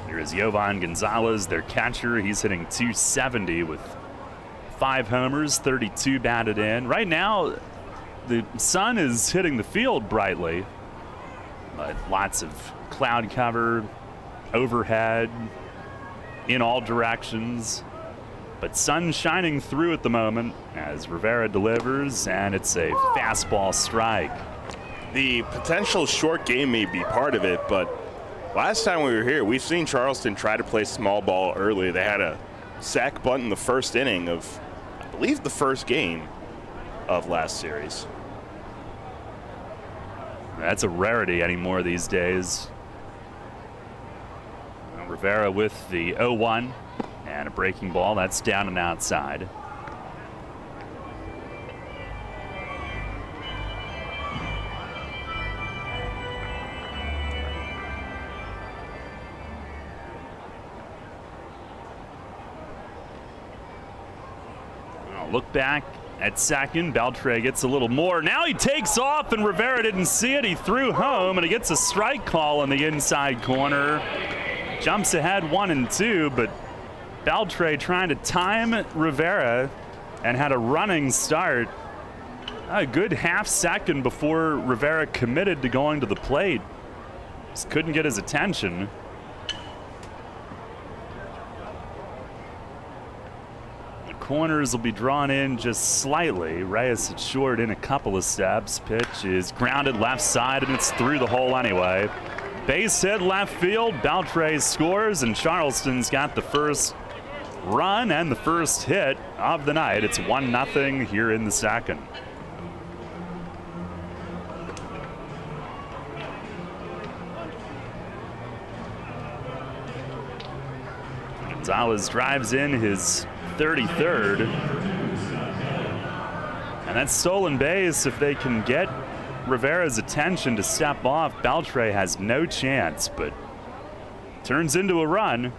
Here is Jovan Gonzalez, their catcher. He's hitting .270 with 5 homers, 32 batted in. Right now, the sun is hitting the field brightly, but lots of cloud cover, overhead, in all directions. But sun shining through at the moment as Rivera delivers, and it's a fastball strike. The potential short game may be part of it, but last time we were here, we've seen Charleston try to play small ball early. They had a sac bunt in the first inning of, I believe, the first game of last series. That's a rarity anymore these days. Rivera with the 0-1 and a breaking ball. That's down and outside. Look back at second. Beltre gets a little more. Now he takes off, and Rivera didn't see it. He threw home, and he gets a strike call in the inside corner. Jumps ahead 1-2, but Beltre trying to time Rivera and had a running start. A good half second before Rivera committed to going to the plate. Just couldn't get his attention. The corners will be drawn in just slightly. Reyes is short in a couple of steps. Pitch is grounded left side, and it's through the hole anyway. Base hit left field. Beltre scores, and Charleston's got the first run and the first hit of the night. It's 1-0 here in the second. Gonzalez drives in his 33rd. And that's stolen base. If they can get Rivera's attention to step off, Beltre has no chance, but turns into a run.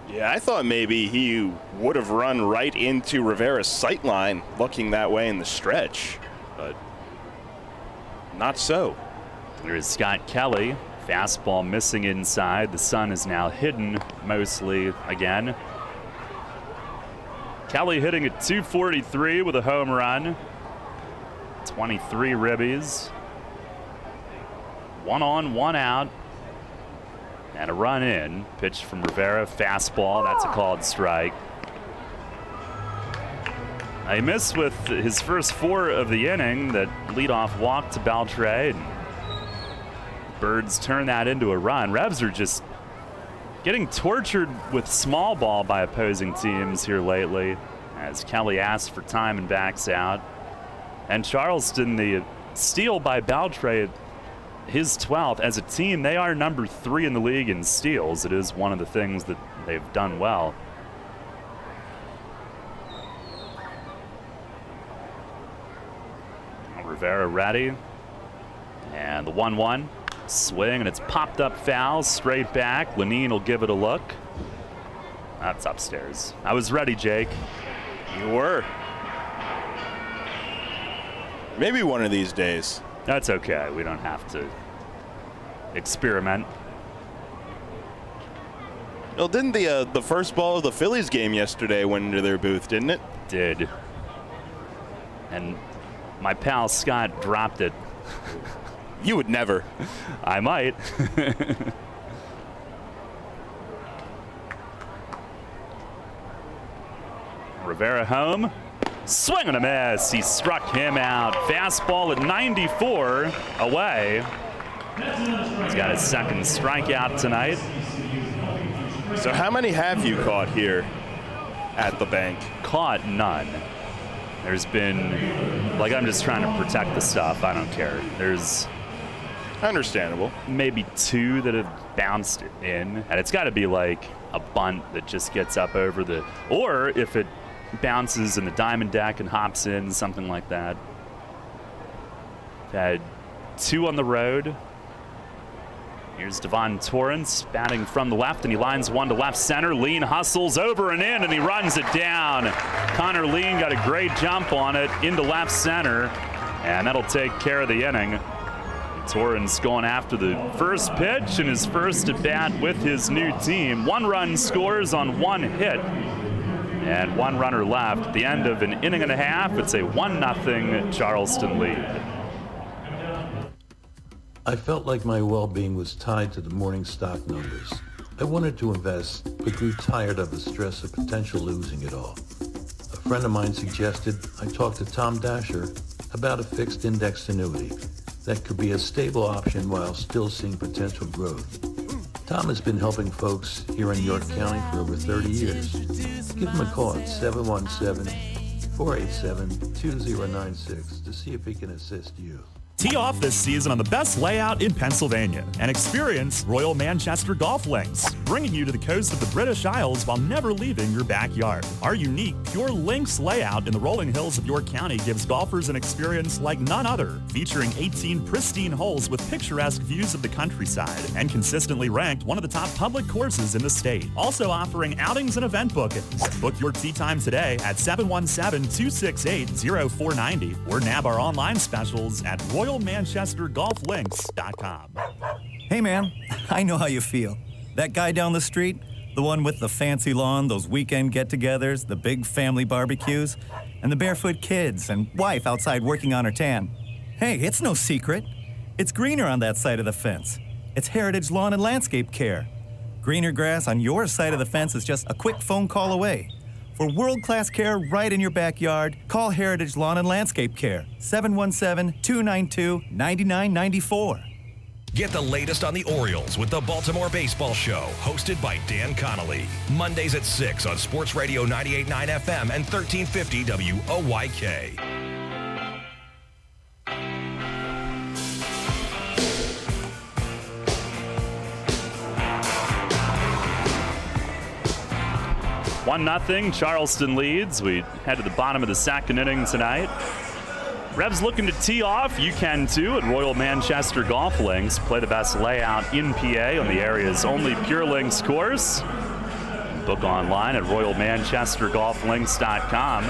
Yeah, I thought maybe he would have run right into Rivera's sight line, looking that way in the stretch, but not so. There's Scott Kelly. Fastball missing inside. The sun is now hidden mostly again. Kelly hitting at 243 with a home run. 23 ribbies. 1 on, 1 out. And a run in. Pitch from Rivera. Fastball. That's a called strike. He missed with his first 4 of the inning. That leadoff walk to Beltre. Birds turn that into a run. Revs are just getting tortured with small ball by opposing teams here lately, as Kelly asks for time and backs out. And Charleston, the steal by Beltre, his 12th. As a team, they are number 3 in the league in steals. It is one of the things that they've done well. Rivera ready. And the 1-1. Swing, and it's popped up foul, straight back. Lenine will give it a look. That's upstairs. I was ready, Jake. You were. Maybe one of these days. That's okay. We don't have to experiment. Well, didn't the first ball of the Phillies game yesterday went into their booth, didn't it? Did. And my pal Scott dropped it. You would never. I might. Rivera home. Swing and a miss. He struck him out. Fastball at 94 away. He's got his second strikeout tonight. So how many have you caught here at the bank? Caught none. There's been, like, I'm just trying to protect the stuff. I don't care. There's understandable. Maybe 2 that have bounced in, and it's got to be like a bunt that just gets up over the, or if it bounces in the diamond deck and hops in, something like that. Had 2 on the road. Here's Devon Torrance batting from the left, and he lines one to left center. Lean hustles over and in, and he runs it down. Connor Lean got a great jump on it into left center, and that'll take care of the inning. Torrance going after the first pitch and his first at bat with his new team. 1 run scores on 1 hit, and 1 runner left. At the end of an inning and a half, it's a 1-0 Charleston lead. I felt like my well-being was tied to the morning stock numbers. I wanted to invest, but grew tired of the stress of potential losing it all. A friend of mine suggested I talk to Tom Dasher about a fixed index annuity that could be a stable option while still seeing potential growth. Tom has been helping folks here in York County for over 30 years. Give him a call at 717-487-2096 to see if he can assist you. Tee off this season on the best layout in Pennsylvania and experience Royal Manchester Golf Links, bringing you to the coast of the British Isles while never leaving your backyard. Our unique Pure Links layout in the rolling hills of York County gives golfers an experience like none other, featuring 18 pristine holes with picturesque views of the countryside and consistently ranked one of the top public courses in the state. Also offering outings and event bookings. Book your tee time today at 717-268-0490 or nab our online specials at RoyalManchesterGolfLinks.com. Hey man, I know how you feel. That guy down the street, the one with the fancy lawn, those weekend get-togethers, the big family barbecues, and the barefoot kids and wife outside working on her tan. Hey, it's no secret. It's greener on that side of the fence. It's Heritage Lawn and Landscape Care. Greener grass on your side of the fence is just a quick phone call away. For world-class care right in your backyard, call Heritage Lawn and Landscape Care, 717-292-9994. Get the latest on the Orioles with the Baltimore Baseball Show, hosted by Dan Connolly. Mondays at 6 on Sports Radio 98.9 FM and 1350 WOYK. One 0 Charleston leads. We head to the bottom of the second inning tonight. Revs looking to tee off. You can too at Royal Manchester Golf Links. Play the best layout in PA on the area's only Pure Links course. Book online at royalmanchestergolflinks.com.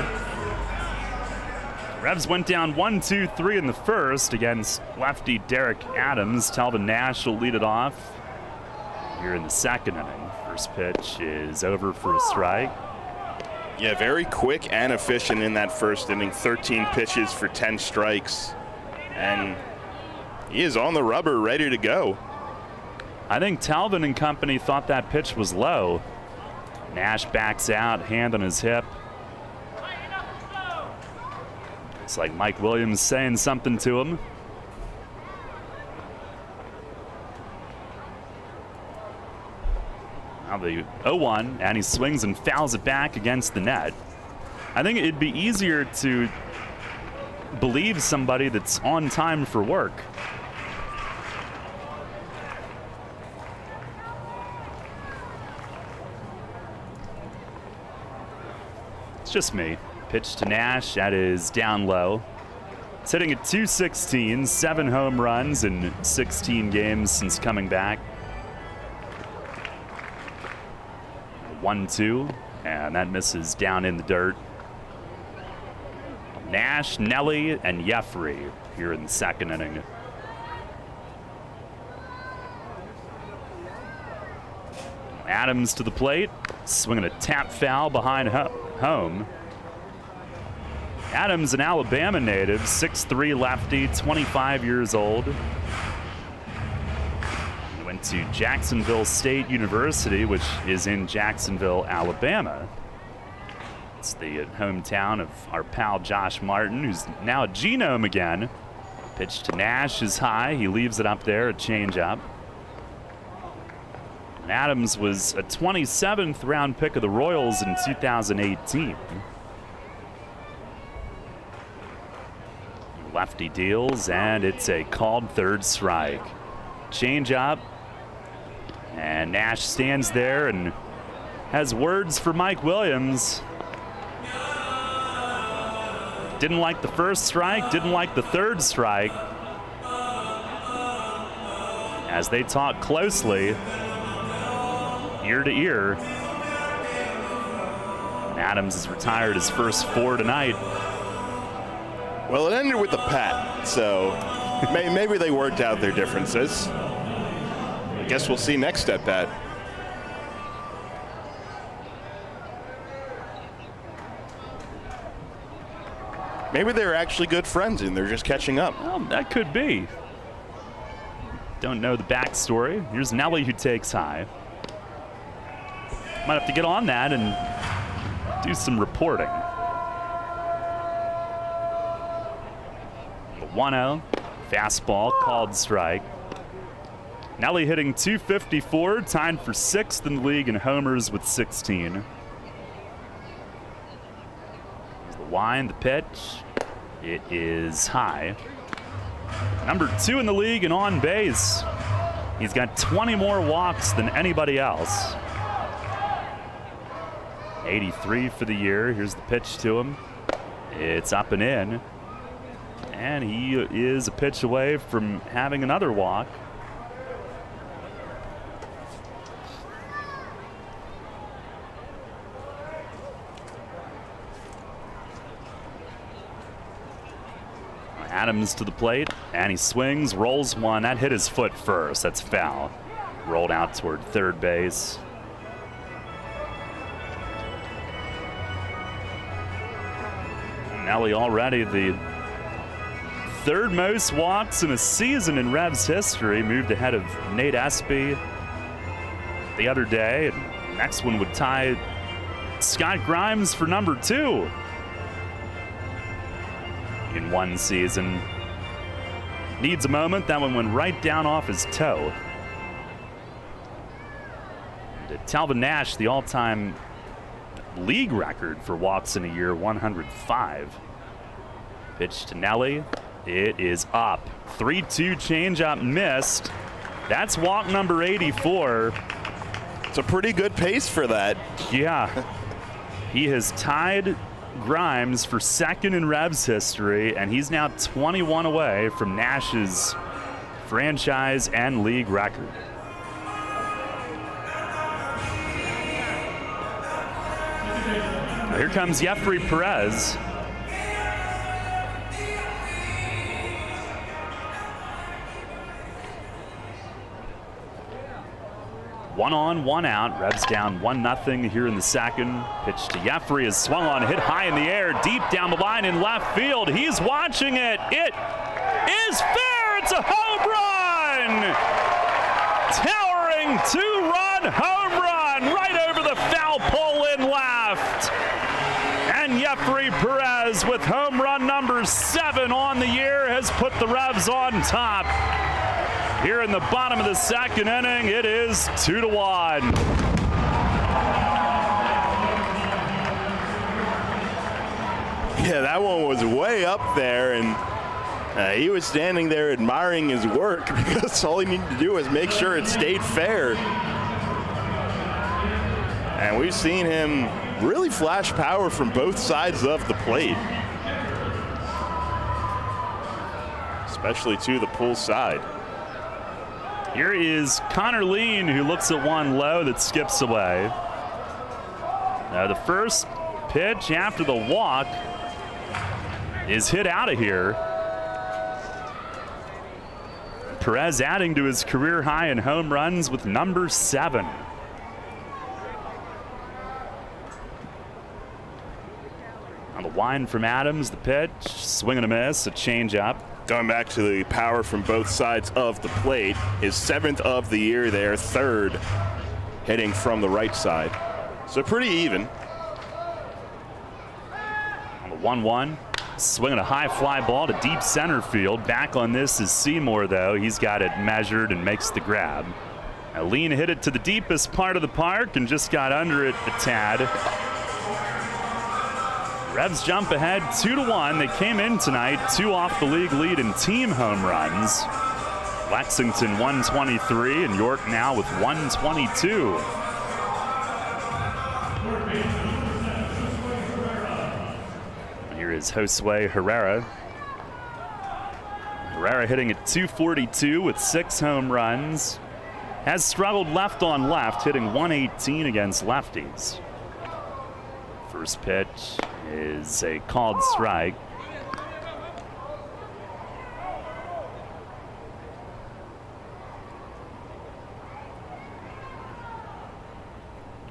Revs went down 1-2-3 in the first against lefty Derek Adams. Telvin Nash will lead it off here in the second inning. First pitch is over for a strike. Yeah, very quick and efficient in that first inning. 13 pitches for 10 strikes. And he is on the rubber, ready to go. I think Telvin and company thought that pitch was low. Nash backs out, hand on his hip. It's like Mike Williams saying something to him. Now the 0-1, and he swings and fouls it back against the net. I think it'd be easier to believe somebody that's on time for work. It's just me. Pitch to Nash, that is down low. It's hitting at .216, 7 home runs in 16 games since coming back. 1-2, and that misses down in the dirt. Nash, Nelly, and Jeffrey here in the second inning. Adams to the plate, swinging a tap foul behind home. Adams, an Alabama native, 6'3" lefty, 25 years old. Went to Jacksonville State University, which is in Jacksonville, Alabama. It's the hometown of our pal Josh Martin, who's now a Genome again. Pitch to Nash is high. He leaves it up there, a changeup. Adams was a 27th round pick of the Royals in 2018. Lefty deals, and it's a called third strike. Changeup. And Nash stands there and has words for Mike Williams. Didn't like the first strike, didn't like the third strike. As they talk closely, ear to ear. Adams has retired his first 4 tonight. Well, it ended with a pat, so maybe they worked out their differences. I guess we'll see next at bat. Maybe they're actually good friends and they're just catching up. Well, that could be. Don't know the backstory. Here's Nelly, who takes high. Might have to get on that and do some reporting. The 1-0, fastball, called strike. Nelly hitting .254, tied for 6th in the league in homers with 16. Here's the wind, the pitch. It is high. Number 2 in the league and on base. He's got 20 more walks than anybody else. 83 for the year. Here's the pitch to him. It's up and in. And he is a pitch away from having another walk. Adams to the plate, and he swings, rolls one. That hit his foot first. That's foul. Rolled out toward third base. Nelly already the third most walks in a season in Revs history, moved ahead of Nate Espy the other day. And next one would tie Scott Grimes for number 2 in one season. Needs a moment. That one went right down off his toe. And Talvin Nash, the all-time league record for walks in a year, 105. Pitch to Nelly. It is up. 3-2 changeup missed. That's walk number 84. It's a pretty good pace for that. Yeah. He has tied Grimes for second in Revs history, and he's now 21 away from Nash's franchise and league record. Here comes Jeffrey Perez. One on, one out. Revs down 1-0 here in the second. Pitch to Jeffrey is swung on, hit high in the air, deep down the line in left field. He's watching it. It is fair. It's a home run. Towering 2-run home run right over the foul pole in left. And Jeffrey Perez with home run number 7 on the year has put the Revs on top. Here in the bottom of the second inning, it is 2-1. Yeah, that one was way up there, and he was standing there admiring his work because all he needed to do was make sure it stayed fair. And we've seen him really flash power from both sides of the plate, especially to the pull side. Here is Connor Lean, who looks at one low that skips away. Now the first pitch after the walk is hit out of here. Perez adding to his career high in home runs with number 7. On the wind from Adams, the pitch, swing and a miss, a changeup. Going back to the power from both sides of the plate, his 7th of the year there, 3rd hitting from the right side. So pretty even. On the 1-1, swinging a high fly ball to deep center field. Back on this is Seymour, though. He's got it measured and makes the grab. Now Lean hit it to the deepest part of the park and just got under it a tad. Revs jump ahead 2-1. They came in tonight 2 off the league lead in team home runs. Lexington 123 and York now with 122. Here is Josue Herrera. Herrera hitting at 242 with 6 home runs. Has struggled left on left, hitting 118 against lefties. First pitch is a called strike.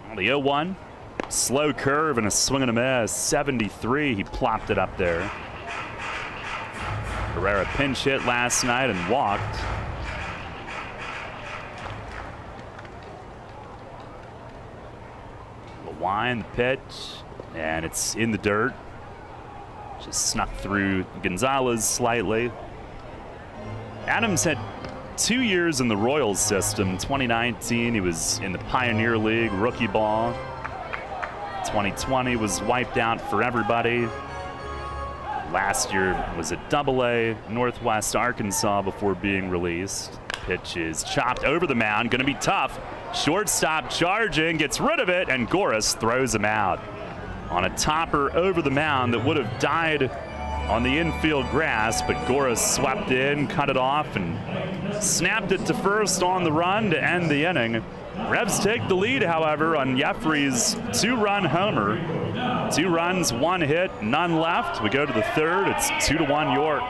On the 0-1, slow curve and a swing and a miss. 73, he plopped it up there. Herrera pinch hit last night and walked. The wind, the pitch. And it's in the dirt. Just snuck through Gonzalez slightly. Adams had 2 years in the Royals system. 2019, he was in the Pioneer League rookie ball. 2020 was wiped out for everybody. Last year was at AA Northwest Arkansas before being released. Pitch is chopped over the mound, gonna be tough. Shortstop charging, gets rid of it, and Goris throws him out. On a topper over the mound that would have died on the infield grass, but Goris swept in, cut it off, and snapped it to first on the run to end the inning. Revs take the lead, however, on Jeffrey's 2-run homer. 2 runs, 1 hit, none left. We go to the third. It's 2-1 York.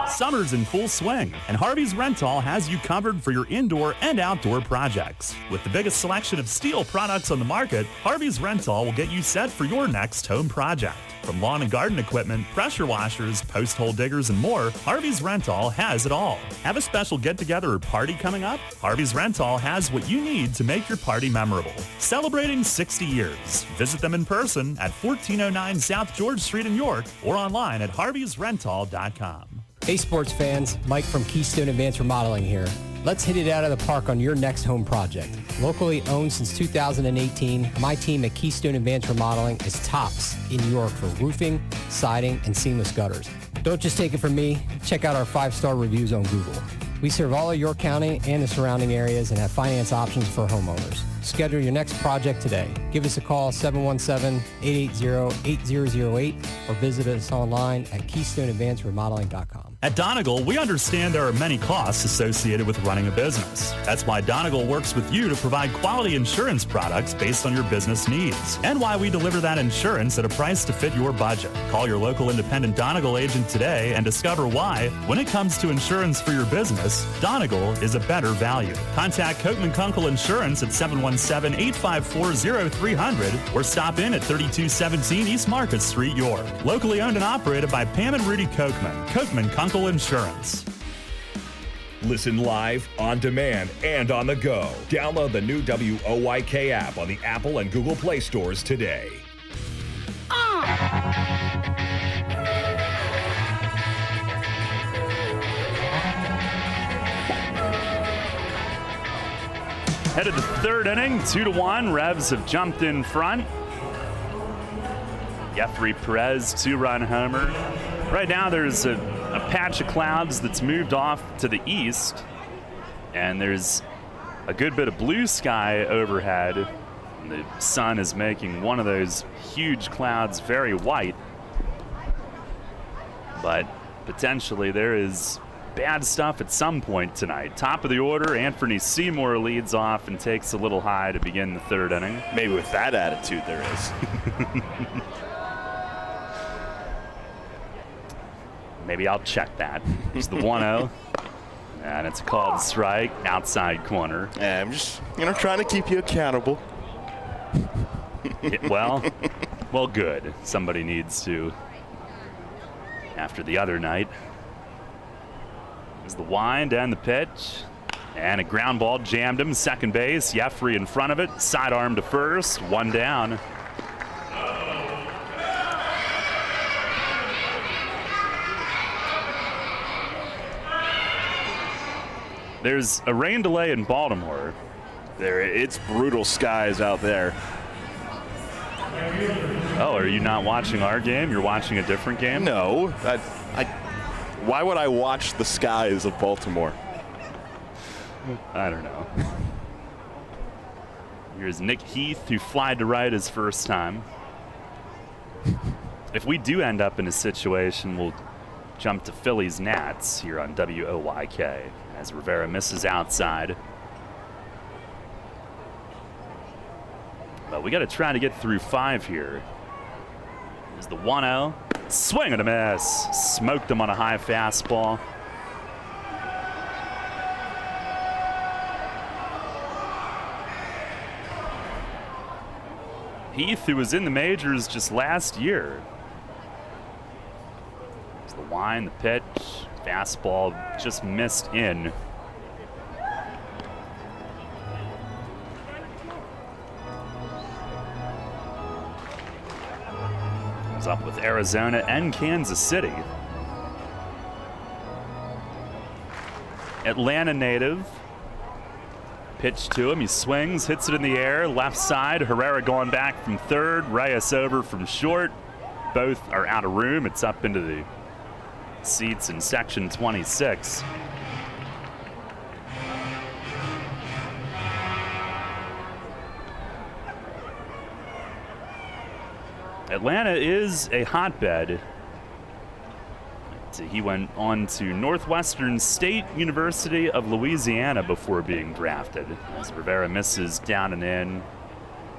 Summer's in full swing, and Harvey's Rental has you covered for your indoor and outdoor projects. With the biggest selection of steel products on the market, Harvey's Rental will get you set for your next home project. From lawn and garden equipment, pressure washers, post hole diggers, and more, Harvey's Rental has it all. Have a special get-together or party coming up? Harvey's Rental has what you need to make your party memorable. Celebrating 60 years. Visit them in person at 1409 South George Street in York or online at harveysrental.com. Hey sports fans, Mike from Keystone Advanced Remodeling here. Let's hit it out of the park on your next home project. Locally owned since 2018, my team at Keystone Advanced Remodeling is tops in York for roofing, siding, and seamless gutters. Don't just take it from me, check out our 5-star reviews on Google. We serve all of York County and the surrounding areas and have finance options for homeowners. Schedule your next project today. Give us a call 717-880-8008 or visit us online at KeystoneAdvancedRemodeling.com. At Donegal, we understand there are many costs associated with running a business. That's why Donegal works with you to provide quality insurance products based on your business needs, and why we deliver that insurance at a price to fit your budget. Call your local independent Donegal agent today and discover why, when it comes to insurance for your business, Donegal is a better value. Contact Kochman Kunkel Insurance at 717-854-0300 or stop in at 3217 East Market Street, York. Locally owned and operated by Pam and Rudy Kochman. Kochman Kunkel Insurance. Listen live, on demand, and on the go. Download the new WOYK app on the Apple and Google Play stores today. Headed to third inning, 2-1. Revs have jumped in front. Jeffrey Perez, 2-run homer. Right now there's a patch of clouds that's moved off to the east, and there's a good bit of blue sky overhead. And the sun is making one of those huge clouds very white. But potentially there is bad stuff at some point tonight. Top of the order, Anthony Seymour leads off and takes a little high to begin the third inning. Maybe with that attitude there is. Maybe I'll check that. It's the 1-0. And it's a called strike, outside corner. Yeah, I'm just, trying to keep you accountable. Well, good. Somebody needs to. After the other night. There's the wind and the pitch. And a ground ball jammed him. Second base. Jeffrey in front of it. Sidearm to first. One down. There's a rain delay in Baltimore. It's brutal skies out there. Oh, are you not watching our game? You're watching a different game? No. Why would I watch the skies of Baltimore? I don't know. Here's Nick Heath, who flied to right his first time. If we do end up in a situation, we'll jump to Phillies Nats here on WOYK as Rivera misses outside. But we got to try to get through 5 here. There's the 1-0. Swing and a miss. Smoked him on a high fastball. Heath, who was in the majors just last year. There's the wind, the pitch. Fastball just missed in. Comes up with Arizona and Kansas City. Atlanta native. Pitch to him, he swings, hits it in the air, left side. Herrera going back from third, Reyes over from short. Both are out of room. It's up into the seats in section 26. Atlanta is a hotbed. He went on to Northwestern State University of Louisiana before being drafted, as Rivera misses down and in.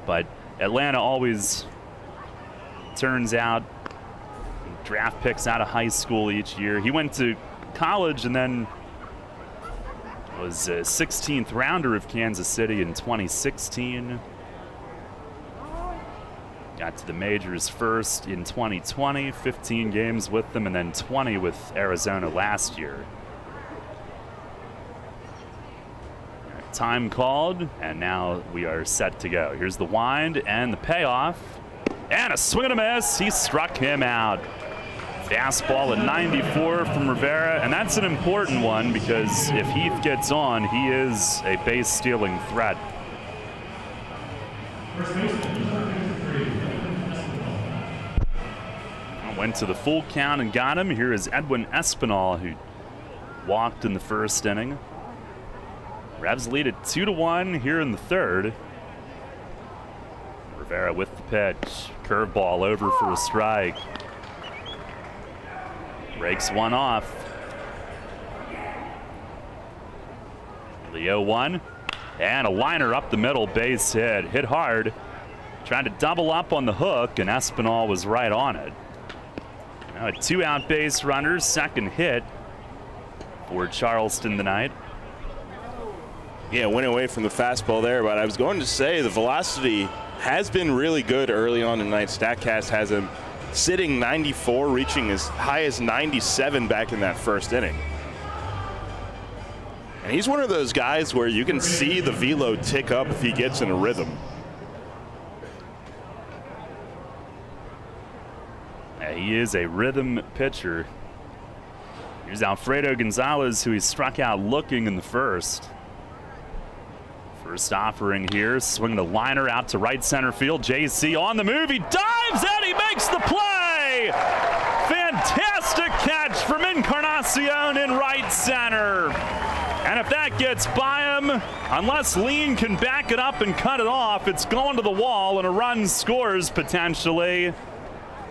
But Atlanta always turns out draft picks out of high school each year. He went to college and then was a 16th rounder of Kansas City in 2016. Got to the majors first in 2020, 15 games with them, and then 20 with Arizona last year. Time called, and now we are set to go. Here's the wind and the payoff, and a swing and a miss. He struck him out. Fastball at 94 from Rivera, and that's an important one because if Heath gets on, he is a base-stealing threat. Went to the full count and got him. Here is Edwin Espinal, who walked in the first inning. Revs lead at 2-1 here in the third. Rivera with the pitch. Curveball over for a strike. Breaks one off. The 0-1. And a liner up the middle, base hit. Hit hard. Trying to double up on the hook, and Espinal was right on it. Now a 2-out base runner, second hit for Charleston tonight. Yeah, went away from the fastball there, but I was going to say the velocity has been really good early on tonight. StatCast has him sitting 94, reaching as high as 97 back in that first inning. And he's one of those guys where you can see the velo tick up if he gets in a rhythm. Yeah, he is a rhythm pitcher. Here's Alfredo Gonzalez, who he struck out looking in the first. First offering here, swinging a liner out to right center field. JC on the move, he dives and he makes the play! Fantastic catch from Encarnacion in right center. And if that gets by him, unless Lean can back it up and cut it off, it's going to the wall and a run scores potentially.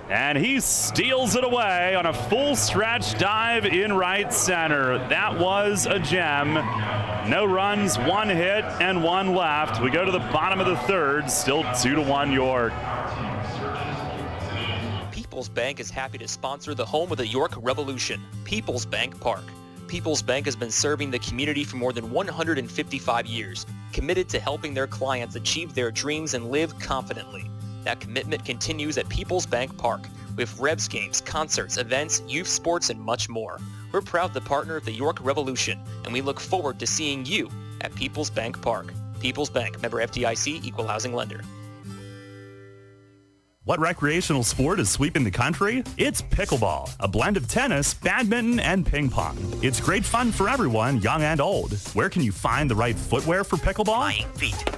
And he steals it away on a full stretch dive in right center. That was a gem. No runs, one hit, and one left. We go to the bottom of the third, still 2-1 York. People's Bank is happy to sponsor the home of the York Revolution, People's Bank Park. People's Bank has been serving the community for more than 155 years, committed to helping their clients achieve their dreams and live confidently. That commitment continues at People's Bank Park with Rebs games, concerts, events, youth sports, and much more. We're proud to partner with the York Revolution, and we look forward to seeing you at People's Bank Park. People's Bank, member FDIC, equal housing lender. What recreational sport is sweeping the country? It's pickleball, a blend of tennis, badminton, and ping pong. It's great fun for everyone, young and old. Where can you find the right footwear for pickleball? Flying Feet.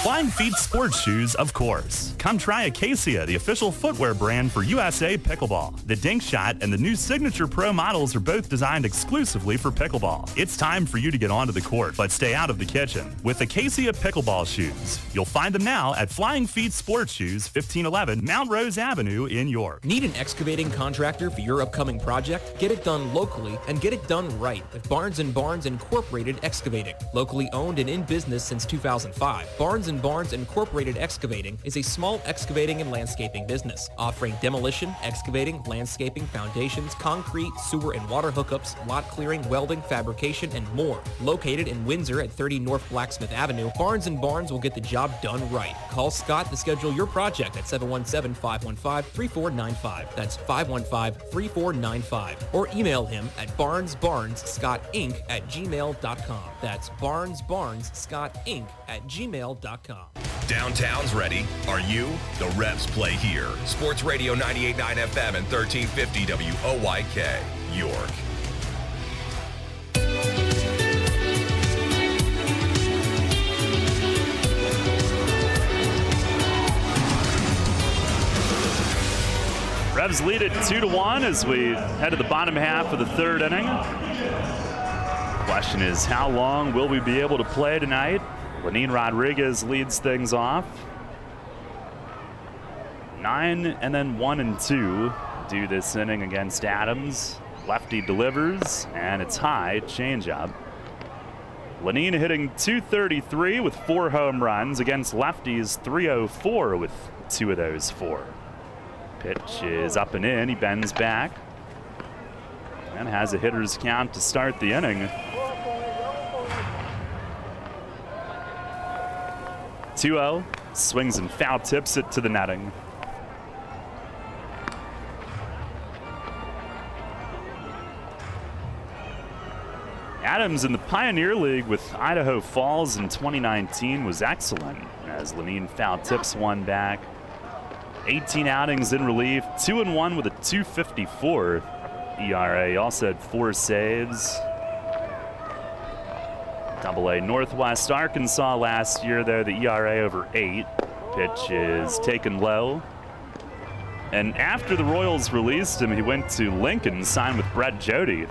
Flying Feet sports shoes, of course. Come try Acacia, the official footwear brand for USA Pickleball. The Dink Shot and the new Signature Pro models are both designed exclusively for pickleball. It's time for you to get onto the court, but stay out of the kitchen with Acacia Pickleball shoes. You'll find them now at Flying Feet Sports Shoes, 1511 Mount Rose Avenue in York. Need an excavating contractor for your upcoming project? Get it done locally and get it done right with Barnes & Barnes Incorporated Excavating. Locally owned and in business since 2005, Barnes & Barnes Incorporated Excavating is a small excavating and landscaping business offering demolition, excavating, landscaping, foundations, concrete, sewer and water hookups, lot clearing, welding, fabrication, and more. Located in Windsor at 30 North Blacksmith Avenue, Barnes & Barnes will get the job done right. Call Scott to schedule your project at 717-515-3495. That's 515-3495. Or email him at barnesbarnesscottinc@gmail.com. That's barnesbarnesscottinc@gmail.com. Downtown's ready. Are you? The Revs play here. Sports Radio 98.9 FM and 1350 WOYK, York. Revs lead it 2-1 as we head to the bottom half of the third inning. Question is, how long will we be able to play tonight? Lenin Rodriguez leads things off. 9 and then 1 and 2 do this inning against Adams. Lefty delivers, and it's high changeup. Lenin hitting .233 with 4 home runs against lefties .304 with 2 of those 4. Pitch is up and in. He bends back. and has a hitter's count to start the inning. 2-0, swings and foul tips it to the netting. Adams in the Pioneer League with Idaho Falls in 2019 was excellent as Lenine foul tips one back. 18 outings in relief, 2-1 with a 2.54 ERA. He also had 4 saves. AA Northwest Arkansas last year, though, the ERA over 8. Pitch is taken low. And after the Royals released him, he went to Lincoln, signed with Brett Jody,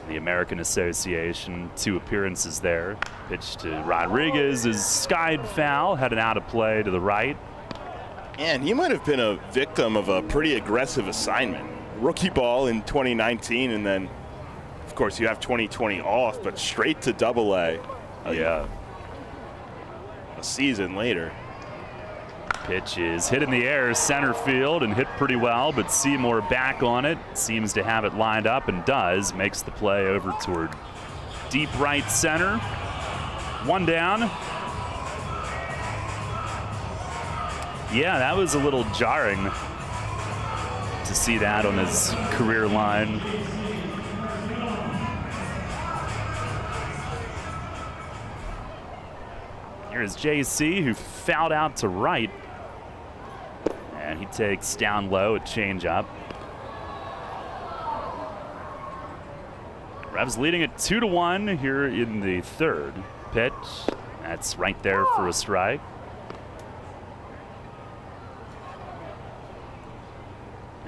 the American Association. 2 appearances there. Pitch to Rodriguez is skied foul, had an out of play to the right. And he might have been a victim of a pretty aggressive assignment. Rookie ball in 2019, and then, of course, you have 2020 off, but straight to AA. Yeah. A season later. Pitch is hit in the air, center field, and hit pretty well, but Seymour back on it. Seems to have it lined up and does. Makes the play over toward deep right center. 1 down. Yeah, that was a little jarring to see that on his career line. Here's JC, who fouled out to right. And he takes down low, a changeup. Revs leading at 2-1 here in the 3rd. Pitch, that's right there for a strike.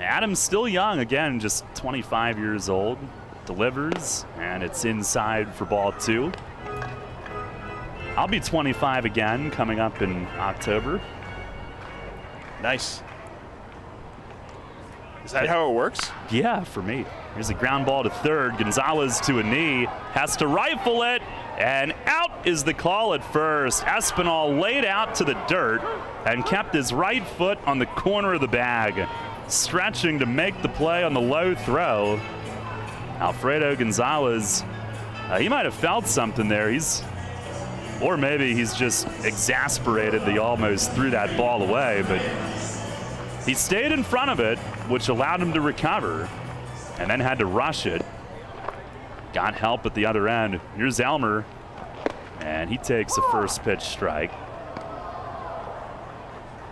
Adams still young, again, just 25 years old. Delivers, and it's inside for ball 2. I'll be 25 again coming up in October. Nice. Is that how it works? Yeah, for me. Here's a ground ball to 3rd. Gonzalez to a knee, has to rifle it, and out is the call at first. Espinal laid out to the dirt and kept his right foot on the corner of the bag, stretching to make the play on the low throw. Alfredo Gonzalez, he might have felt something there. Or maybe he's just exasperated that he almost threw that ball away, but he stayed in front of it, which allowed him to recover, and then had to rush it. Got help at the other end. Here's Elmer, and he takes a first pitch strike.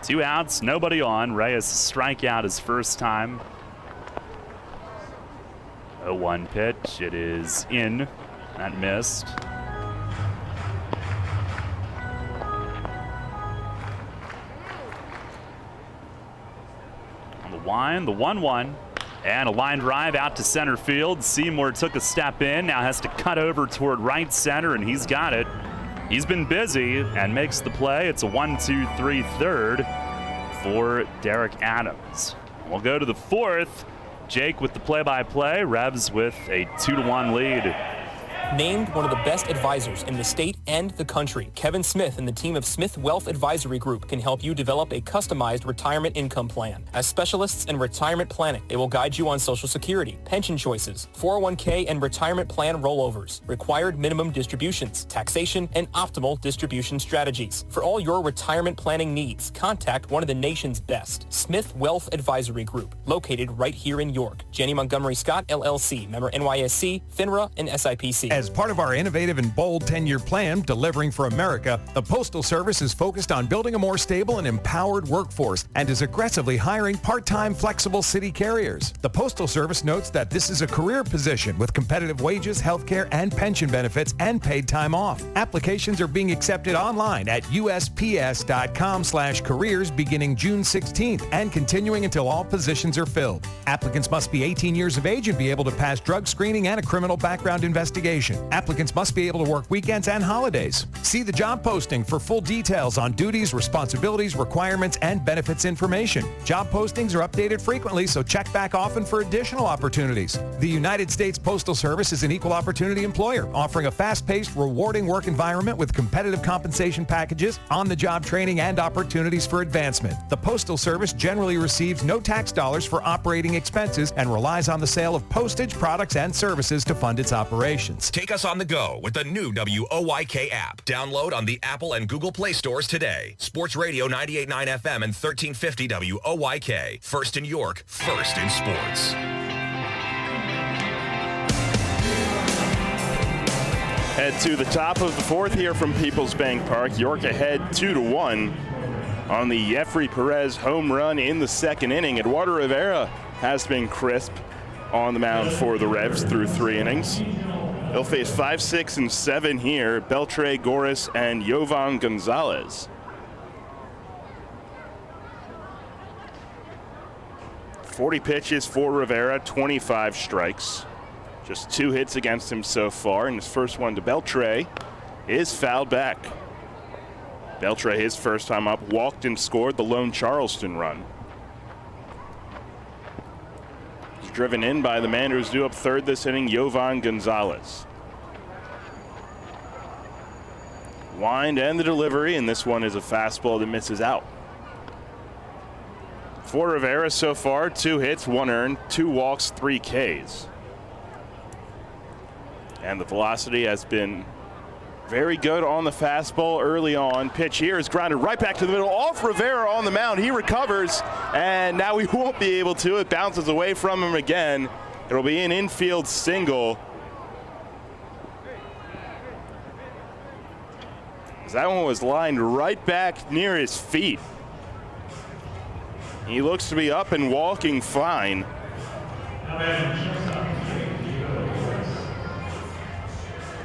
2 outs, nobody on. Reyes strikeout his first time. 0-1 pitch, it is in. That missed. The 1-1, and a line drive out to center field. Seymour took a step in, now has to cut over toward right center, and he's got it. He's been busy and makes the play. It's a 1-2-3 third for Derek Adams. We'll go to the 4th. Jake with the play-by-play. Revs with a 2-1 lead. Named one of the best advisors in the state and the country, Kevin Smith and the team of Smith Wealth Advisory Group can help you develop a customized retirement income plan. As specialists in retirement planning, they will guide you on Social Security, pension choices, 401k and retirement plan rollovers, required minimum distributions, taxation, and optimal distribution strategies. For all your retirement planning needs, contact one of the nation's best, Smith Wealth Advisory Group, located right here in York. Janney Montgomery Scott, LLC, member NYSE, FINRA, and SIPC. As part of our innovative and bold 10-year plan, Delivering for America, the Postal Service is focused on building a more stable and empowered workforce and is aggressively hiring part-time flexible city carriers. The Postal Service notes that this is a career position with competitive wages, health care, and pension benefits and paid time off. Applications are being accepted online at usps.com/careers beginning June 16th and continuing until all positions are filled. Applicants must be 18 years of age and be able to pass drug screening and a criminal background investigation. position. Applicants must be able to work weekends and holidays. See the job posting for full details on duties, responsibilities, requirements, and benefits information. Job postings are updated frequently, so check back often for additional opportunities. The United States Postal Service is an equal opportunity employer, offering a fast-paced, rewarding work environment with competitive compensation packages, on-the-job training, and opportunities for advancement. The Postal Service generally receives no tax dollars for operating expenses and relies on the sale of postage, products, and services to fund its operations. Take us on the go with the new WOYK app. Download on the Apple and Google Play stores today. Sports Radio 98.9 FM and 1350 WOYK. First in York, first in sports. Head to the top of the fourth here from Peoples Bank Park. York ahead 2-1 on the Jeffrey Perez home run in the second inning. Eduardo Rivera has been crisp on the mound for the Revs through 3 innings. They'll face 5, 6, and 7 here. Beltre, Goris, and Jovan Gonzalez. 40 pitches for Rivera, 25 strikes. Just 2 hits against him so far, and his first one to Beltre is fouled back. Beltre, his first time up, walked and scored the lone Charleston run. He's driven in by the man who's due up third this inning, Jovan Gonzalez. Wind and the delivery, and this one is a fastball that misses out. For Rivera so far, 2 hits, 1 earned, 2 walks, 3 Ks. And the velocity has been very good on the fastball early on. Pitch here is grounded right back to the middle. Off Rivera on the mound. He recovers, and now he won't be able to. It bounces away from him again. It'll be an infield single. That one was lined right back near his feet. He looks to be up and walking fine.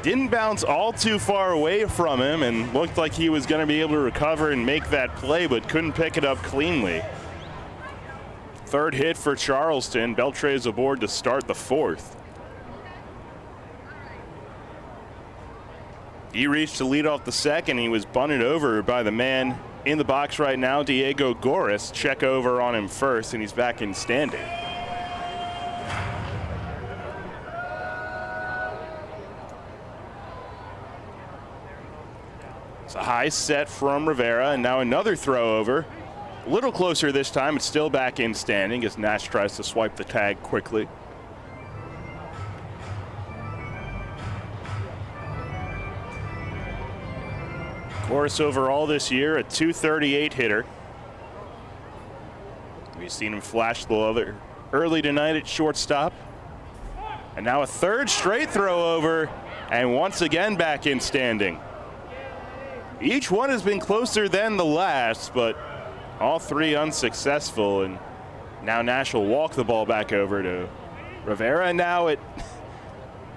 Didn't bounce all too far away from him and looked like he was going to be able to recover and make that play, but couldn't pick it up cleanly. Third hit for Charleston. Beltre is aboard to start the fourth. He reached to lead off the second. He was bunted over by the man in the box right now, Diego Goris. Check over on him first, and he's back in standing. It's a high set from Rivera, and now another throw over. A little closer this time. It's still back in standing as Nash tries to swipe the tag quickly. Goris overall this year, a .238 hitter. We've seen him flash the other early tonight at shortstop. And now a third straight throw over, and once again back in standing. Each one has been closer than the last, but all 3 unsuccessful, and now Nash will walk the ball back over to Rivera, and now it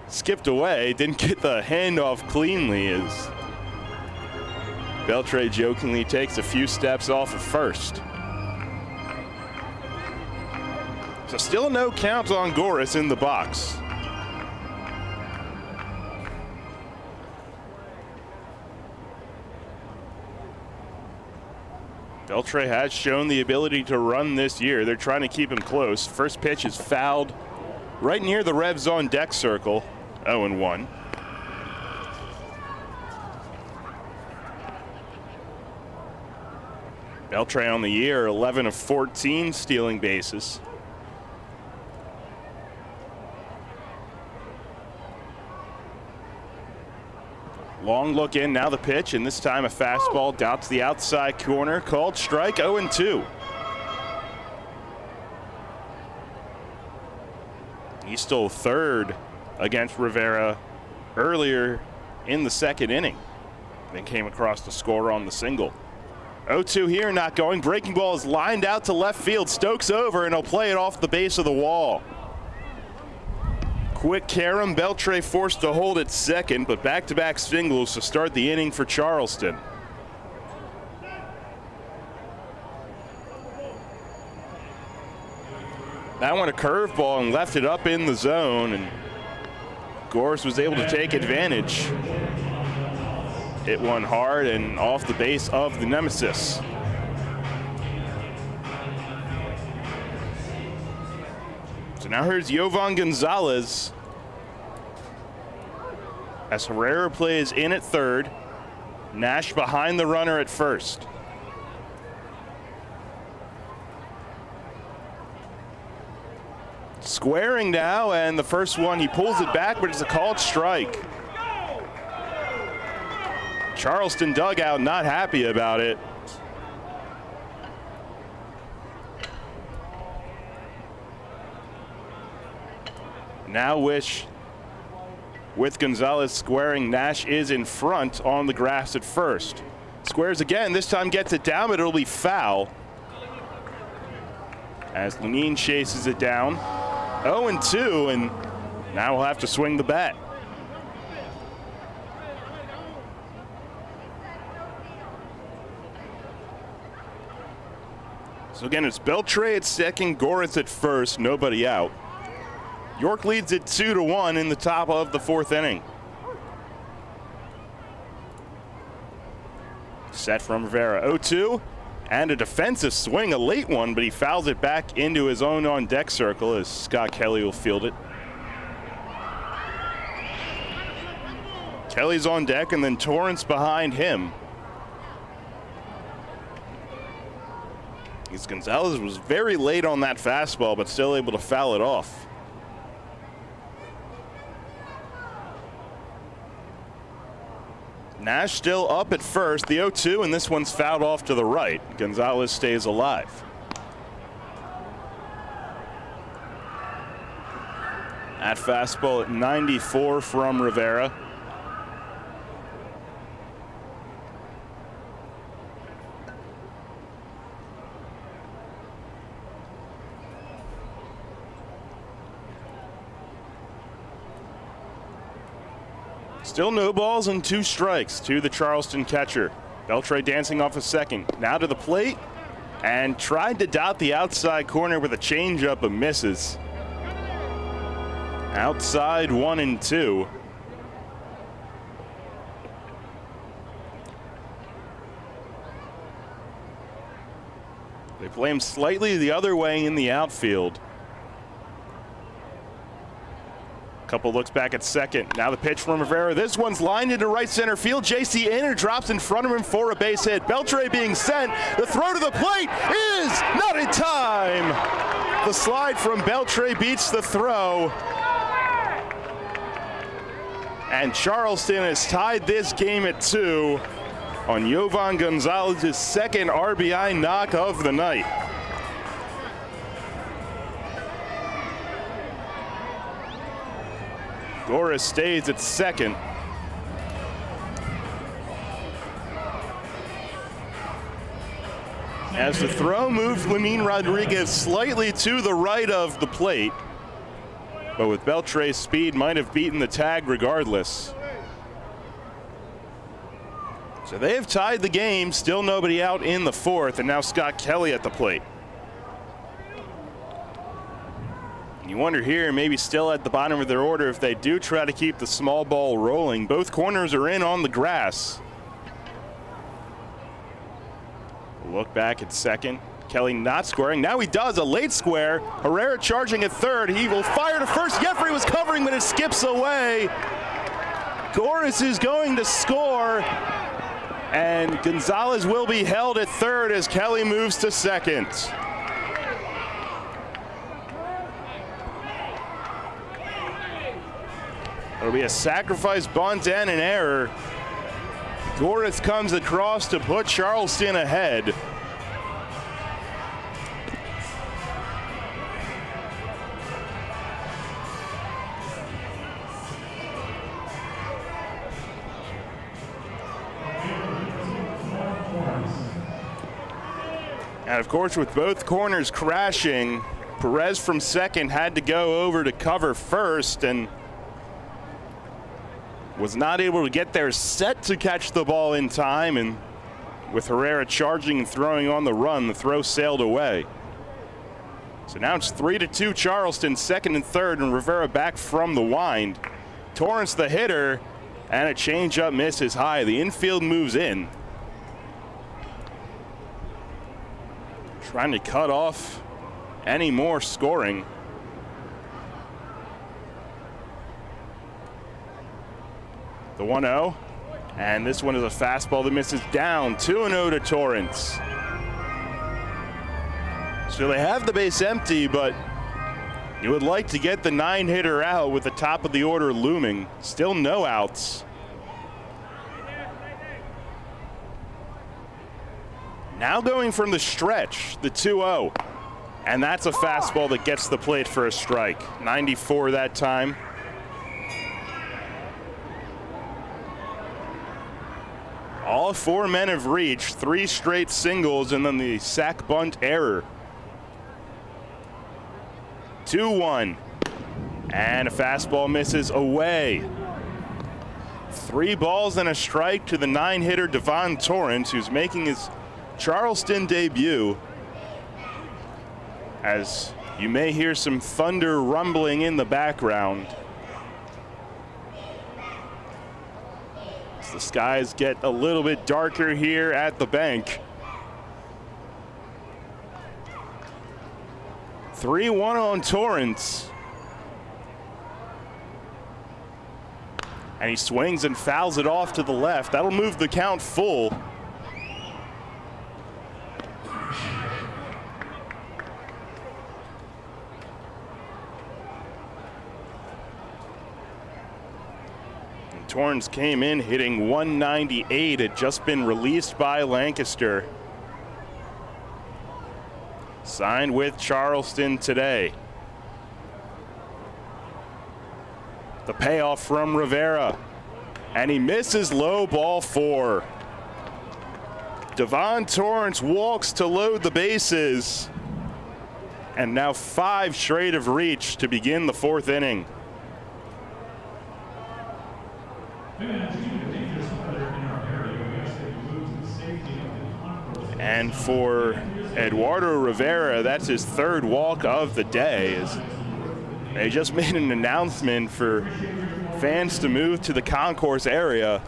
skipped away. Didn't get the handoff cleanly as Beltre jokingly takes a few steps off of first. So still no count on Goris in the box. Beltre has shown the ability to run this year. They're trying to keep him close. First pitch is fouled right near the Revs on deck circle. 0-1. Beltre on the year, 11 of 14 stealing bases. Long look in, now the pitch, and this time a fastball down to the outside corner, called strike. 0-2. He stole third against Rivera earlier in the second inning, then came across the score on the single. 0-2 here, not going. Breaking ball is lined out to left field. Stokes over, and he'll play it off the base of the wall. Quick carom. Beltre forced to hold at second, but back-to-back singles to start the inning for Charleston. That one a curveball and left it up in the zone, and Gorris was able to take advantage. Hit one hard and off the base of the nemesis. So now here's Jovan Gonzalez as Herrera plays in at third. Nash behind the runner at first. Squaring now, and the first one, he pulls it back, but it's a called strike. Charleston dugout not happy about it. Now with Gonzalez squaring, Nash is in front on the grass at first. Squares again, this time gets it down, but it'll be foul. As Lenine chases it down. 0-2, and now we'll have to swing the bat. So again, it's Beltre at second, Gorris at first, nobody out. York leads it 2-1 in the top of the fourth inning. Set from Rivera, 0-2, and a defensive swing, a late one, but he fouls it back into his own on-deck circle as Scott Kelly will field it. Kelly's on deck, and then Torrance behind him. Gonzalez was very late on that fastball, but still able to foul it off. Nash still up at first, the 0-2, and this one's fouled off to the right. Gonzalez stays alive. At fastball at 94 from Rivera. Still no balls and 2 strikes to the Charleston catcher. Beltre dancing off a second. Now to the plate and tried to dot the outside corner with a changeup, but misses. Outside 1-2. They play him slightly the other way in the outfield. Couple looks back at second. Now the pitch from Rivera. This one's lined into right center field. J.C. Inner drops in front of him for a base hit. Beltre being sent. The throw to the plate is not in time. The slide from Beltre beats the throw. And Charleston has tied this game at 2 on Jovan Gonzalez's second RBI knock of the night. Gorris stays at second. As the throw moved Lenine Rodriguez slightly to the right of the plate, but with Beltre's speed might have beaten the tag regardless. So they have tied the game, still nobody out in the fourth, and now Scott Kelly at the plate. You wonder here, maybe still at the bottom of their order, if they do try to keep the small ball rolling. Both corners are in on the grass. Look back at second. Kelly not squaring. Now he does a late square. Herrera charging at third. He will fire to first. Jeffrey was covering, but it skips away. Gorris is going to score. And Gonzalez will be held at third as Kelly moves to second. It'll be a sacrifice bunt and an error. Gorris comes across to put Charleston ahead. And of course, with both corners crashing, Perez from second had to go over to cover first and was not able to get there set to catch the ball in time, and with Herrera charging and throwing on the run, the throw sailed away. So now it's 3-2 Charleston, second and third, and Rivera back from the wind. Torrance the hitter, and a changeup misses high. The infield moves in. Trying to cut off any more scoring. The 1-0, and this one is a fastball that misses down. 2-0 to Torrance. So they have the base empty, but you would like to get the 9-hitter out with the top of the order looming. Still no outs. Now going from the stretch, the 2-0. And that's a fastball that gets the plate for a strike. 94 that time. All four men have reached, 3 straight singles, and then the sac bunt error. 2-1. And a fastball misses away. 3 balls and a strike to the 9-hitter Devon Torrance, who's making his Charleston debut. As you may hear some thunder rumbling in the background. As the skies get a little bit darker here at the bank. 3-1 on Torrance. And he swings and fouls it off to the left. That'll move the count full. Torrance came in hitting 198, had just been released by Lancaster. Signed with Charleston today. The payoff from Rivera, and he misses low, ball 4. Devon Torrance walks to load the bases, and now 5 straight have reached to begin the 4th inning. And for Eduardo Rivera, that's his 3rd walk of the day. They just made an announcement for fans to move to the concourse area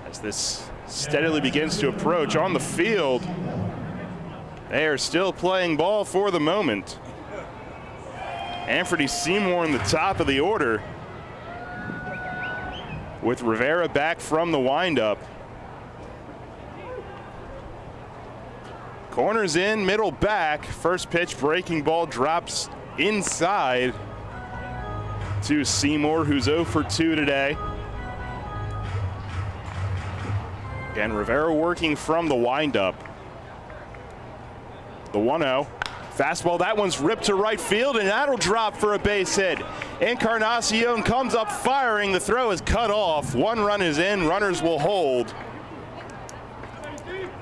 as this steadily begins to approach. On the field, they are still playing ball for the moment. Anthony Seymour in the top of the order, with Rivera back from the windup. Corners in, middle back. First pitch, breaking ball drops inside to Seymour, who's 0 for 2 today. Again, Rivera working from the windup. The 1-0. Fastball, that one's ripped to right field, and that'll drop for a base hit. Encarnacion comes up firing. The throw is cut off. 1 run is in. Runners will hold.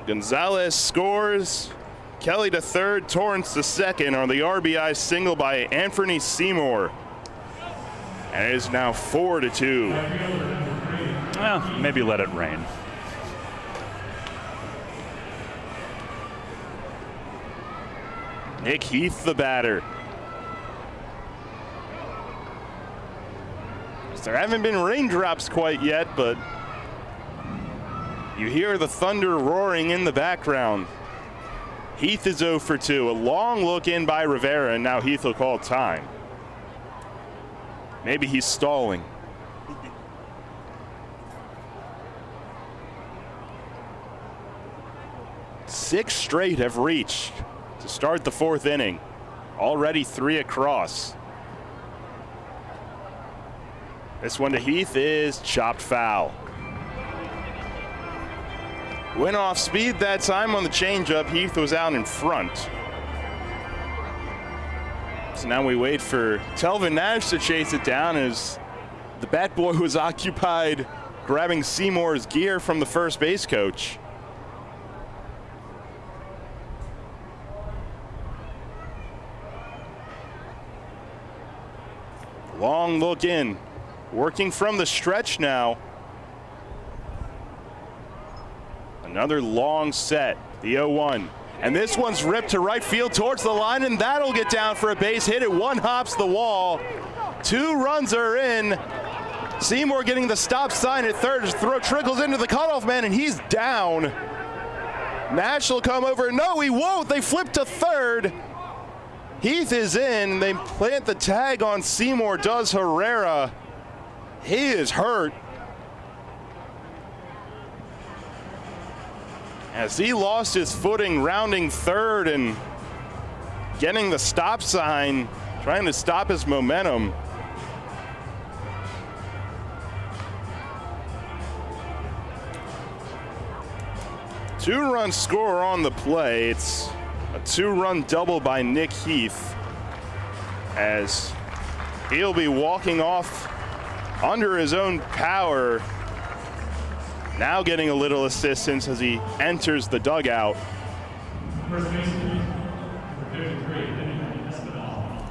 Gonzalez scores. Kelly to 3rd, Torrance to 2nd on the RBI single by Anthony Seymour. And it is now 4-2. Well, maybe let it rain. Nick Heath, the batter. There haven't been raindrops quite yet, but you hear the thunder roaring in the background. Heath is 0 for 2. A long look in by Rivera, and now Heath will call time. Maybe he's stalling. Six straight have reached to start the 4th inning. Already 3 across. This one to Heath is chopped foul. Went off speed that time on the changeup. Heath was out in front. So now we wait for Telvin Nash to chase it down as the bat boy was occupied grabbing Seymour's gear from the first base coach. Long look in. Working from the stretch now. Another long set, the 0-1. And this one's ripped to right field towards the line, and that'll get down for a base hit. It one-hops the wall. 2 runs are in. Seymour getting the stop sign at third. His throw trickles into the cutoff man, and he's down. Nash will come over. No, he won't. They flip to third. Heath is in. They plant the tag on Seymour, does Herrera. He is hurt. As he lost his footing rounding third and getting the stop sign, trying to stop his momentum. Two-run score on the play. It's a 2-run double by Nick Heath, as he'll be walking off under his own power. Now getting a little assistance as he enters the dugout.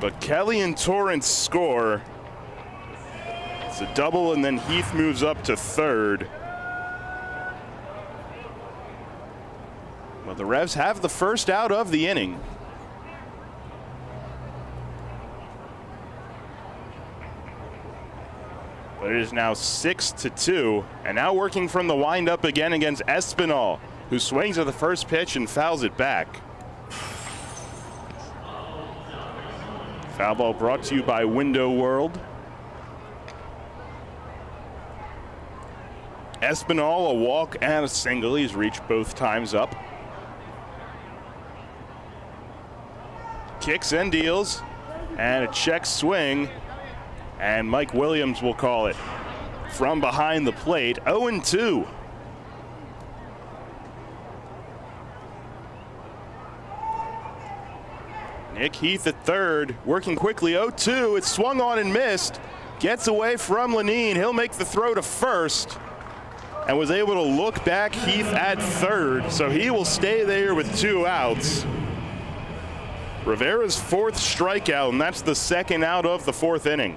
But Kelly and Torrance score. It's a double, and then Heath moves up to third. Well, the Revs have the first out of the inning. But it is now 6-2, and now working from the windup again against Espinal, who swings at the first pitch and fouls it back. Foul ball brought to you by Window World. Espinal, a walk and a single. He's reached both times up. Kicks and deals, and a check swing, and Mike Williams will call it from behind the plate. 0-2. Nick Heath at third, working quickly. 0-2. It's swung on and missed. Gets away from Lenine. He'll make the throw to first, and was able to look back Heath at third, so he will stay there with 2 outs. Rivera's 4th strikeout, and that's the second out of the 4th inning.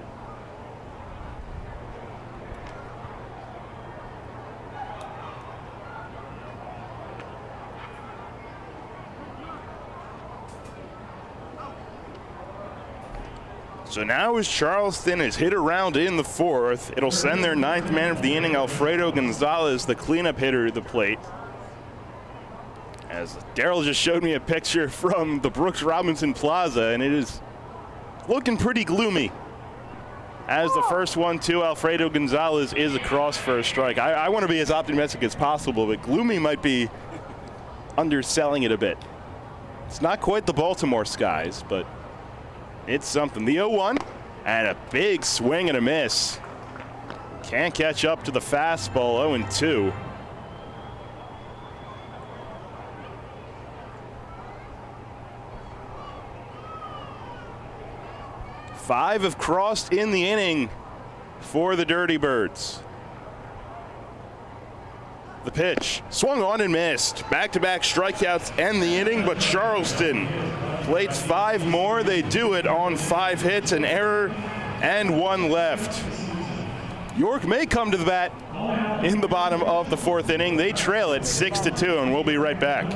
So now as Charleston is hit around in the 4th, it'll send their 9th man of the inning, Alfredo Gonzalez, the cleanup hitter, to the plate. As Daryl just showed me a picture from the Brooks Robinson Plaza, and it is looking pretty gloomy. As the first 1-2, Alfredo Gonzalez is across for a strike. I want to be as optimistic as possible, but gloomy might be underselling it a bit. It's not quite the Baltimore skies, but it's something. The 0-1, and a big swing and a miss. Can't catch up to the fastball. 0-2. Five have crossed in the inning for the Dirty Birds. The pitch swung on and missed. Back-to-back strikeouts end the inning, but Charleston plates 5 more. They do it on 5 hits, an error, and 1 left. York may come to the bat in the bottom of the 4th inning. They trail it 6-2, and we'll be right back.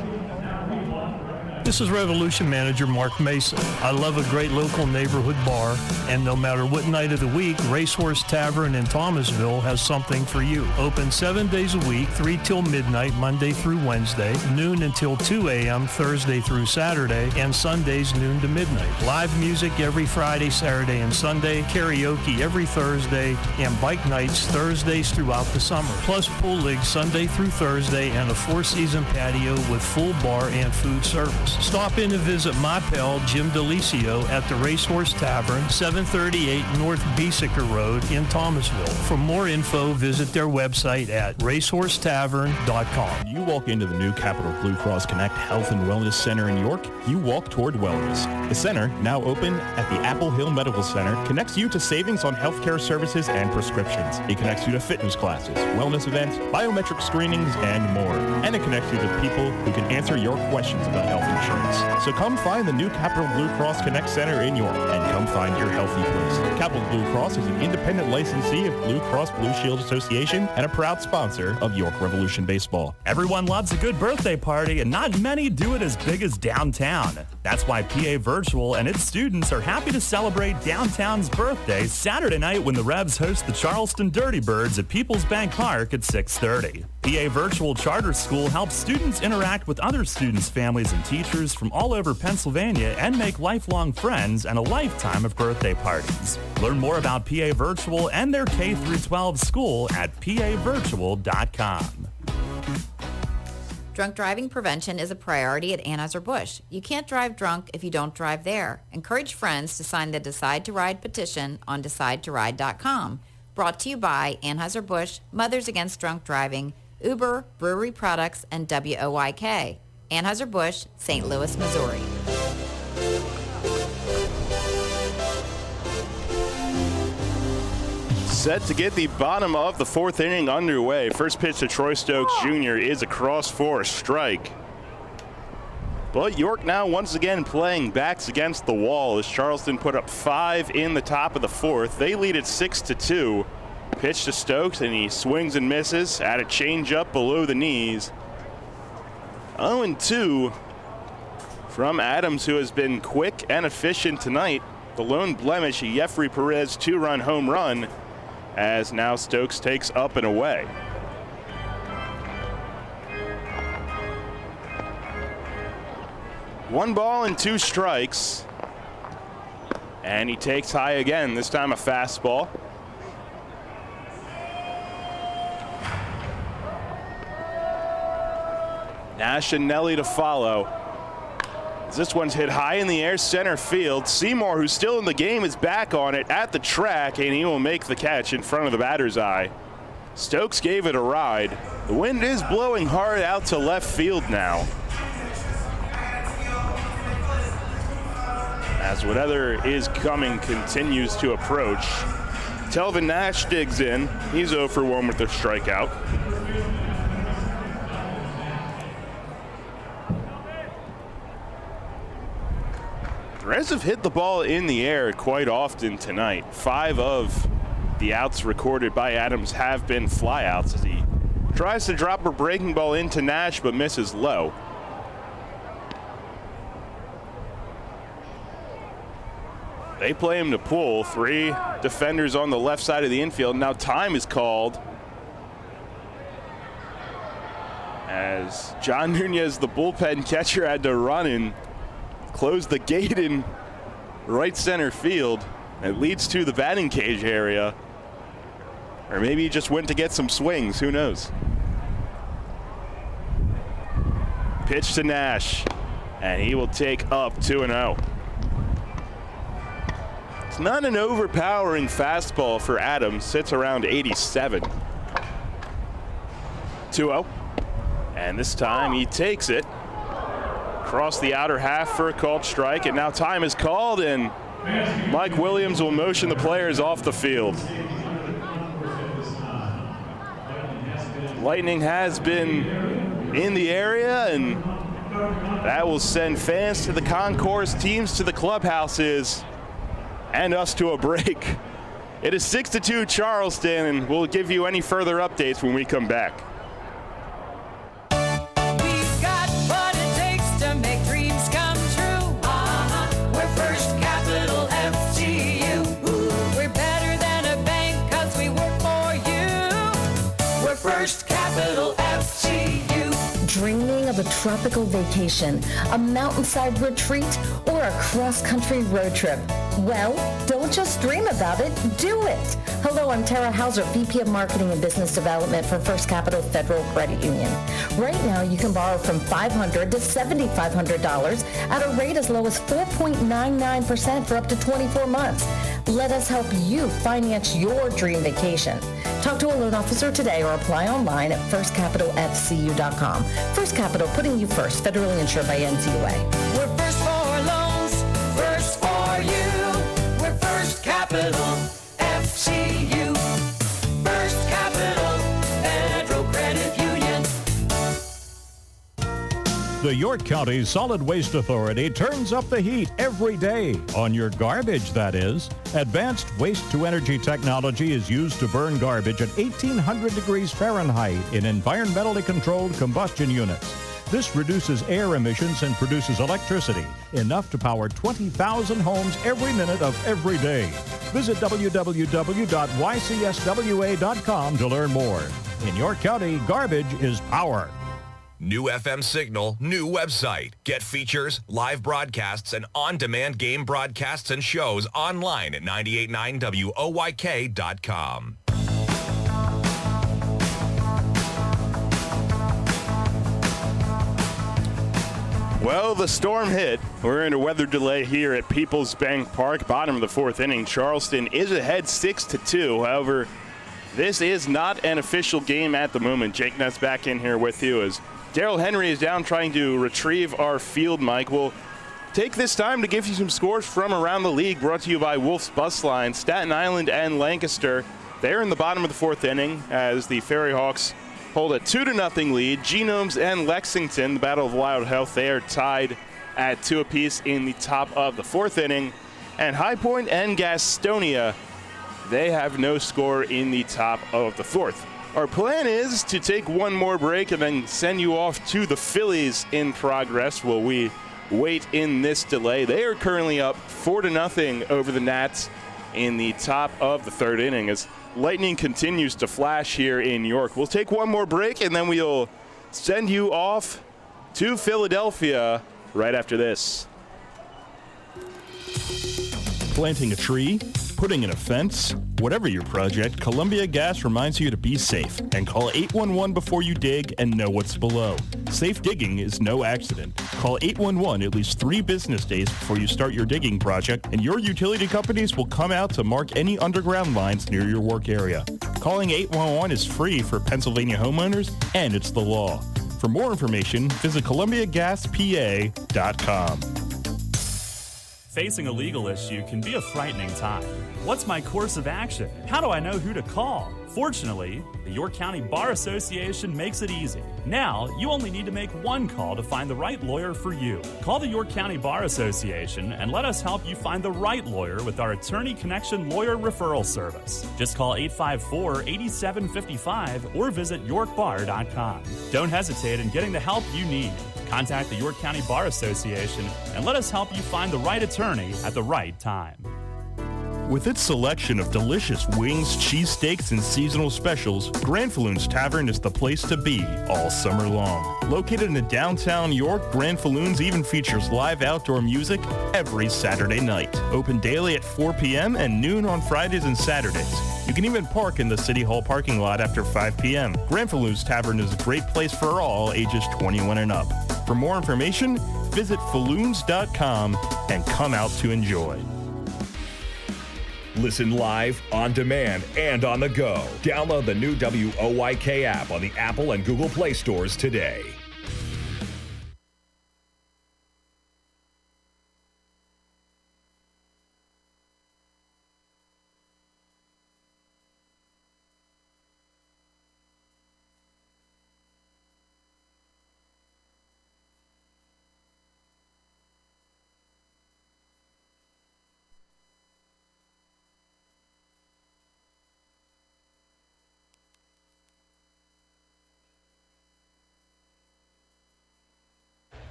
This is Revolution Manager Mark Mason. I love a great local neighborhood bar, and no matter what night of the week, Racehorse Tavern in Thomasville has something for you. Open 7 days a week, 3 till midnight, Monday through Wednesday, noon until 2 a.m., Thursday through Saturday, and Sundays noon to midnight. Live music every Friday, Saturday, and Sunday, karaoke every Thursday, and bike nights Thursdays throughout the summer. Plus pool league Sunday through Thursday, and a 4-season patio with full bar and food service. Stop in and visit my pal Jim DeLisio at the Racehorse Tavern, 738 North Beesicker Road in Thomasville. For more info, visit their website at racehorsetavern.com. You walk into the new Capital Blue Cross Connect Health and Wellness Center in York, you walk toward wellness. The center, now open at the Apple Hill Medical Center, connects you to savings on healthcare services and prescriptions. It connects you to fitness classes, wellness events, biometric screenings, and more. And it connects you to people who can answer your questions about health insurance. insurance. So come find the new Capital Blue Cross Connect Center in York, and come find your healthy place. Capital Blue Cross is an independent licensee of Blue Cross Blue Shield Association and a proud sponsor of York Revolution Baseball. Everyone loves a good birthday party, and not many do it as big as downtown. That's why PA Virtual and its students are happy to celebrate downtown's birthday Saturday night when the Revs host the Charleston Dirty Birds at People's Bank Park at 6:30. PA Virtual Charter School helps students interact with other students' families and teachers from all over Pennsylvania and make lifelong friends and a lifetime of birthday parties. Learn more about PA Virtual and their K-12 school at pavirtual.com. Drunk driving prevention is a priority at Anheuser-Busch. You can't drive drunk if you don't drive there. Encourage friends to sign the Decide to Ride petition on DecideToRide.com. Brought to you by Anheuser-Busch, Mothers Against Drunk Driving, Uber, Brewery Products, and WOYK. Anheuser-Busch, St. Louis, Missouri. Set to get the bottom of the fourth inning underway. First pitch to Troy Stokes Jr. is across for a strike. But York now once again playing backs against the wall as Charleston put up 5 in the top of the fourth. They lead it 6-2. Pitch to Stokes and he swings and misses at a changeup below the knees. 0-2 from Adams, who has been quick and efficient tonight. The lone blemish, a Jeffrey Perez 2-run home run, as now Stokes takes up and away. One ball and 2 strikes. And he takes high again, this time a fastball. Nash and Nelly to follow. This one's hit high in the air, center field. Seymour, who's still in the game, is back on it at the track, and he will make the catch in front of the batter's eye. Stokes gave it a ride. The wind is blowing hard out to left field now, as whatever is coming continues to approach. Telvin Nash digs in. He's 0 for 1 with a strikeout. The Reds have hit the ball in the air quite often tonight. 5 of the outs recorded by Adams have been flyouts as he tries to drop a breaking ball into Nash but misses low. They play him to pull. 3 defenders on the left side of the infield. Now time is called as John Nunez, the bullpen catcher, had to run and close the gate in right center field. It leads to the batting cage area. Or maybe he just went to get some swings. Who knows? Pitch to Nash, and he will take up 2-0. It's not an overpowering fastball for Adams. Sits around 87. 2-0. And this time he takes it across the outer half for a called strike, and now time is called, and Mike Williams will motion the players off the field. Lightning has been in the area, and that will send fans to the concourse, teams to the clubhouses, and us to a break. It is 6-2 Charleston, and we'll give you any further updates when we come back. First Capital FCU. Dreaming of a tropical vacation, a mountainside retreat, or a cross-country road trip? Well, don't just dream about it, do it. Hello, I'm Tara Hauser, VP of Marketing and Business Development for First Capital Federal Credit Union. Right now, you can borrow from $500 to $7,500 at a rate as low as 4.99% for up to 24 months. Let us help you finance your dream vacation. Talk to a loan officer today or apply online at firstcapitalfcu.com. First Capital, putting you first, federally insured by NCUA. We're first for loans, first for you. We're First Capital FCU. First Capital Federal Credit Union. The York County Solid Waste Authority turns up the heat every day. On your garbage, that is. Advanced waste-to-energy technology is used to burn garbage at 1,800 degrees Fahrenheit in environmentally controlled combustion units. This reduces air emissions and produces electricity, enough to power 20,000 homes every minute of every day. Visit www.ycswa.com to learn more. In York County, garbage is power. New FM signal, new website. Get features, live broadcasts, and on-demand game broadcasts and shows online at 989WOYK.com. Well, the storm hit. We're in a weather delay here at Peoples Bank Park, bottom of the fourth inning. Charleston is ahead 6-2. However, this is not an official game at the moment. Jake Nutt's back in here with you as Daryl Henry is down trying to retrieve our field mic. We'll take this time to give you some scores from around the league, brought to you by Wolf's Bus Line. Staten Island and Lancaster, they're in the bottom of the fourth inning as the Ferry Hawks hold a 2-0 lead. Genomes and Lexington, the Battle of Wild Health, they are tied at 2 apiece in the top of the fourth inning. And High Point and Gastonia, they have no score in the top of the fourth. Our plan is to take one more break and then send you off to the Phillies in progress while we wait in this delay. They are currently up 4-0 over the Nats in the top of the third inning as lightning continues to flash here in York. We'll take one more break and then we'll send you off to Philadelphia right after this. Planting a tree, putting in a fence, whatever your project, Columbia Gas reminds you to be safe and call 811 before you dig and know what's below. Safe digging is no accident. Call 811 at least 3 business days before you start your digging project, and your utility companies will come out to mark any underground lines near your work area. Calling 811 is free for Pennsylvania homeowners, and it's the law. For more information, visit ColumbiaGasPA.com. Facing a legal issue can be a frightening time. What's my course of action? How do I know who to call? Fortunately, the York County Bar Association makes it easy. Now, you only need to make one call to find the right lawyer for you. Call the York County Bar Association and let us help you find the right lawyer with our Attorney Connection Lawyer Referral Service. Just call 854-8755 or visit yorkbar.com. Don't hesitate in getting the help you need. Contact the York County Bar Association and let us help you find the right attorney at the right time. With its selection of delicious wings, cheesesteaks, and seasonal specials, Granfalloon's Tavern is the place to be all summer long. Located in downtown York, Granfalloon's even features live outdoor music every Saturday night. Open daily at 4 p.m. and noon on Fridays and Saturdays. You can even park in the City Hall parking lot after 5 p.m. Granfalloon's Tavern is a great place for all ages 21 and up. For more information, visit falloons.com and come out to enjoy. Listen live, on demand, and on the go. Download the new WOYK app on the Apple and Google Play stores today.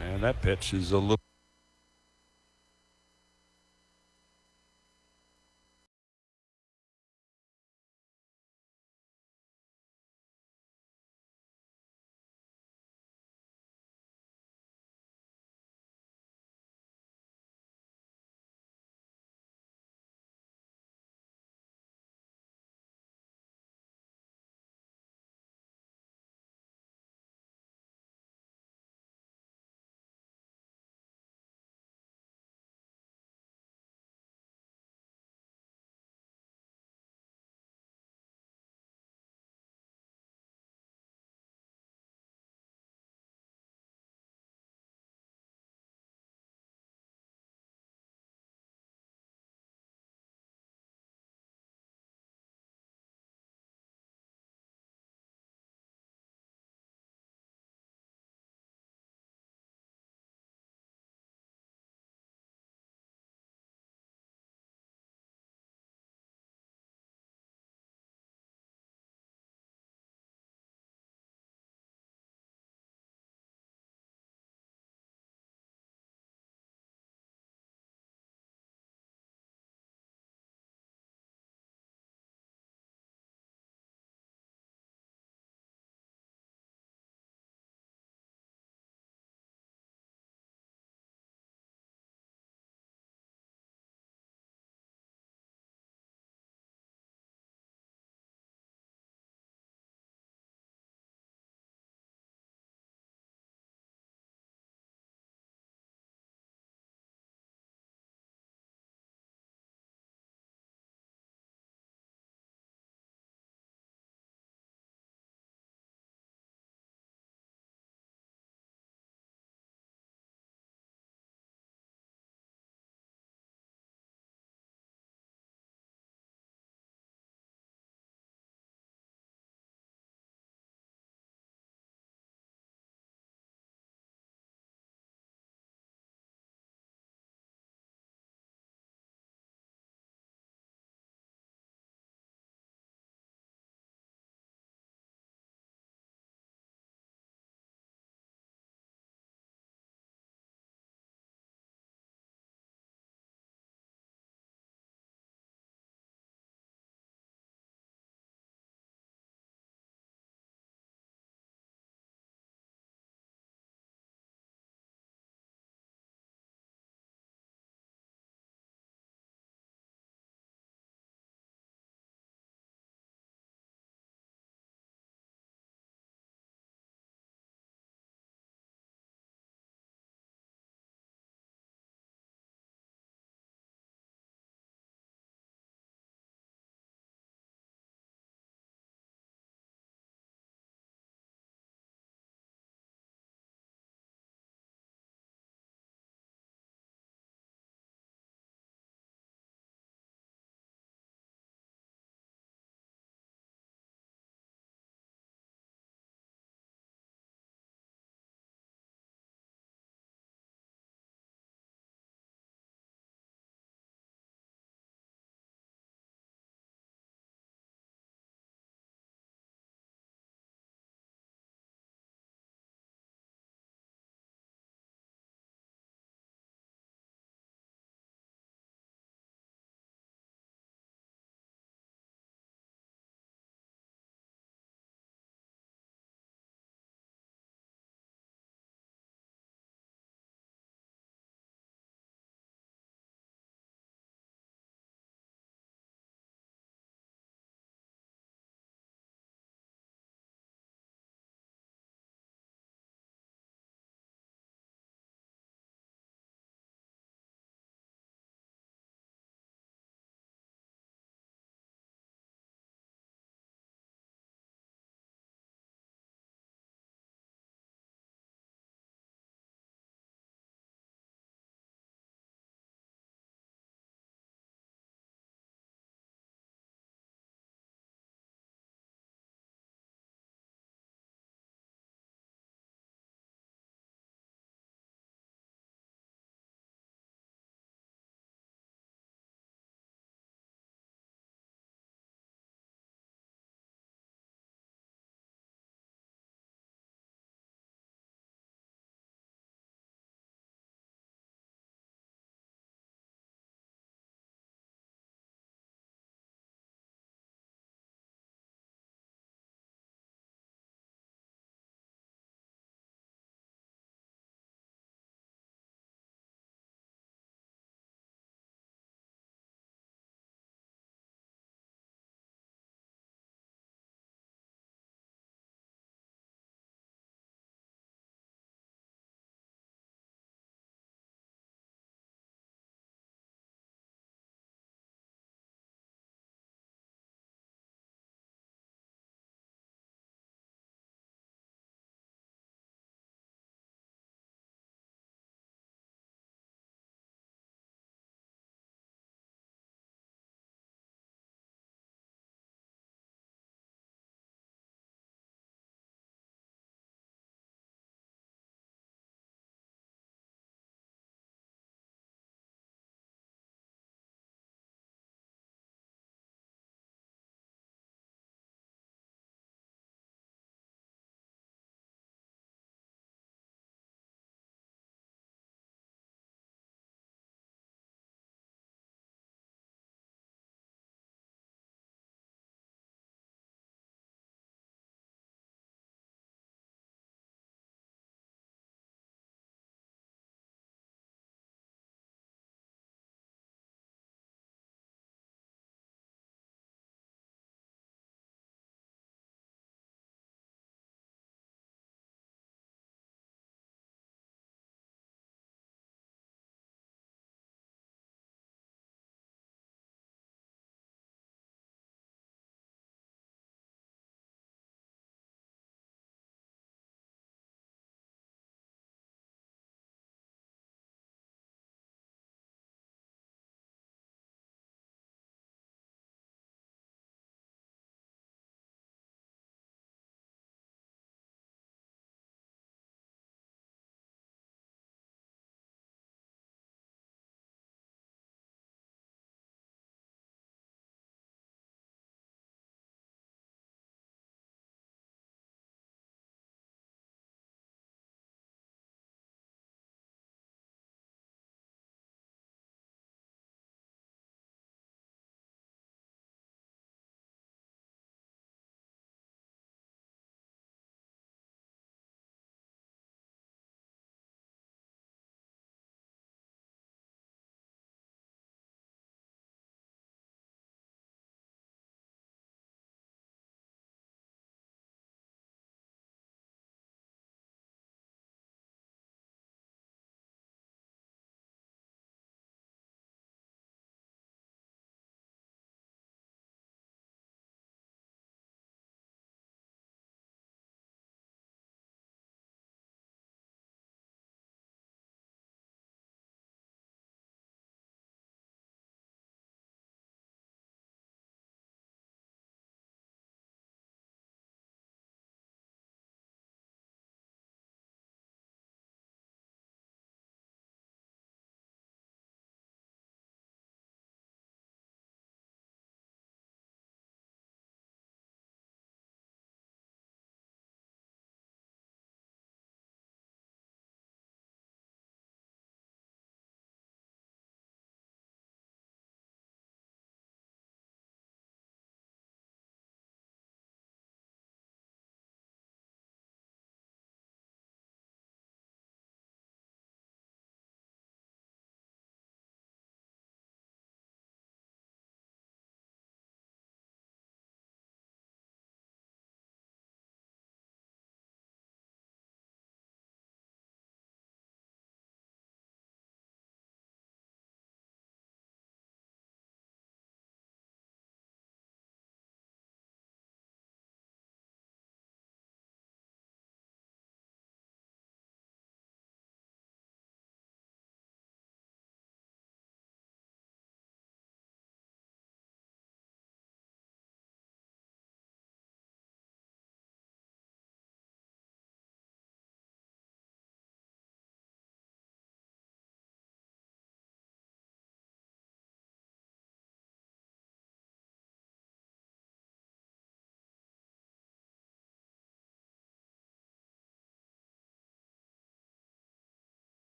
And that pitch is a little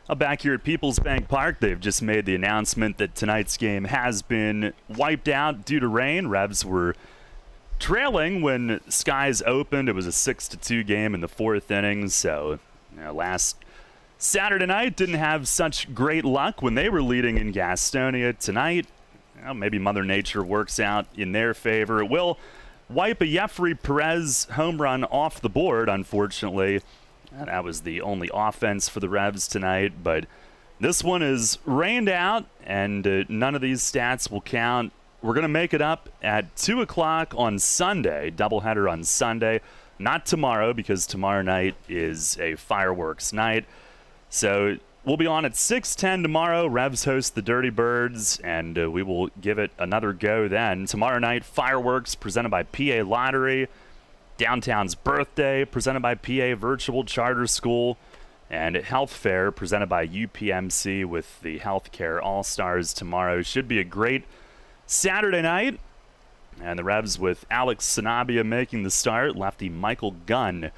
Back here at People's Bank Park, they've just made the announcement that tonight's game has been wiped out due to rain. Revs were trailing when skies opened. It was a 6-2 game in the fourth inning. So last Saturday night didn't have such great luck when they were leading in Gastonia. Tonight, maybe Mother Nature works out in their favor. It will wipe a Jeffrey Perez home run off the board, unfortunately. That was the only offense for the Revs tonight, but this one is rained out, and none of these stats will count. We're going to make it up at 2 o'clock on Sunday, doubleheader on Sunday. Not tomorrow, because tomorrow night is a fireworks night. So we'll be on at 6:10 tomorrow. Revs host the Dirty Birds, and we will give it another go then. Tomorrow night, fireworks presented by PA Lottery. Downtown's Birthday, presented by PA Virtual Charter School, and Health Fair, presented by UPMC with the Healthcare All-Stars tomorrow. Should be a great Saturday night, and the Revs with Alex Sanabia making the start, lefty Michael Gunn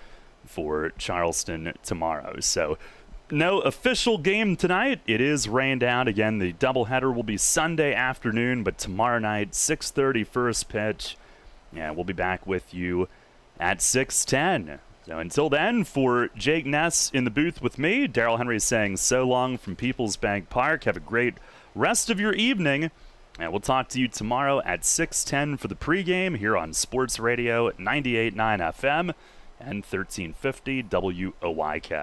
for Charleston tomorrow. So no official game tonight. It is rained out. Again, the doubleheader will be Sunday afternoon, but tomorrow night, 6:30 first pitch. Yeah, we'll be back with you at 6:10. So until then, for Jake Ness in the booth with me, Daryl Henry saying so long from People's Bank Park. Have a great rest of your evening, and we'll talk to you tomorrow at 6:10 for the pregame here on Sports Radio 98.9 FM and 1350 WOYK.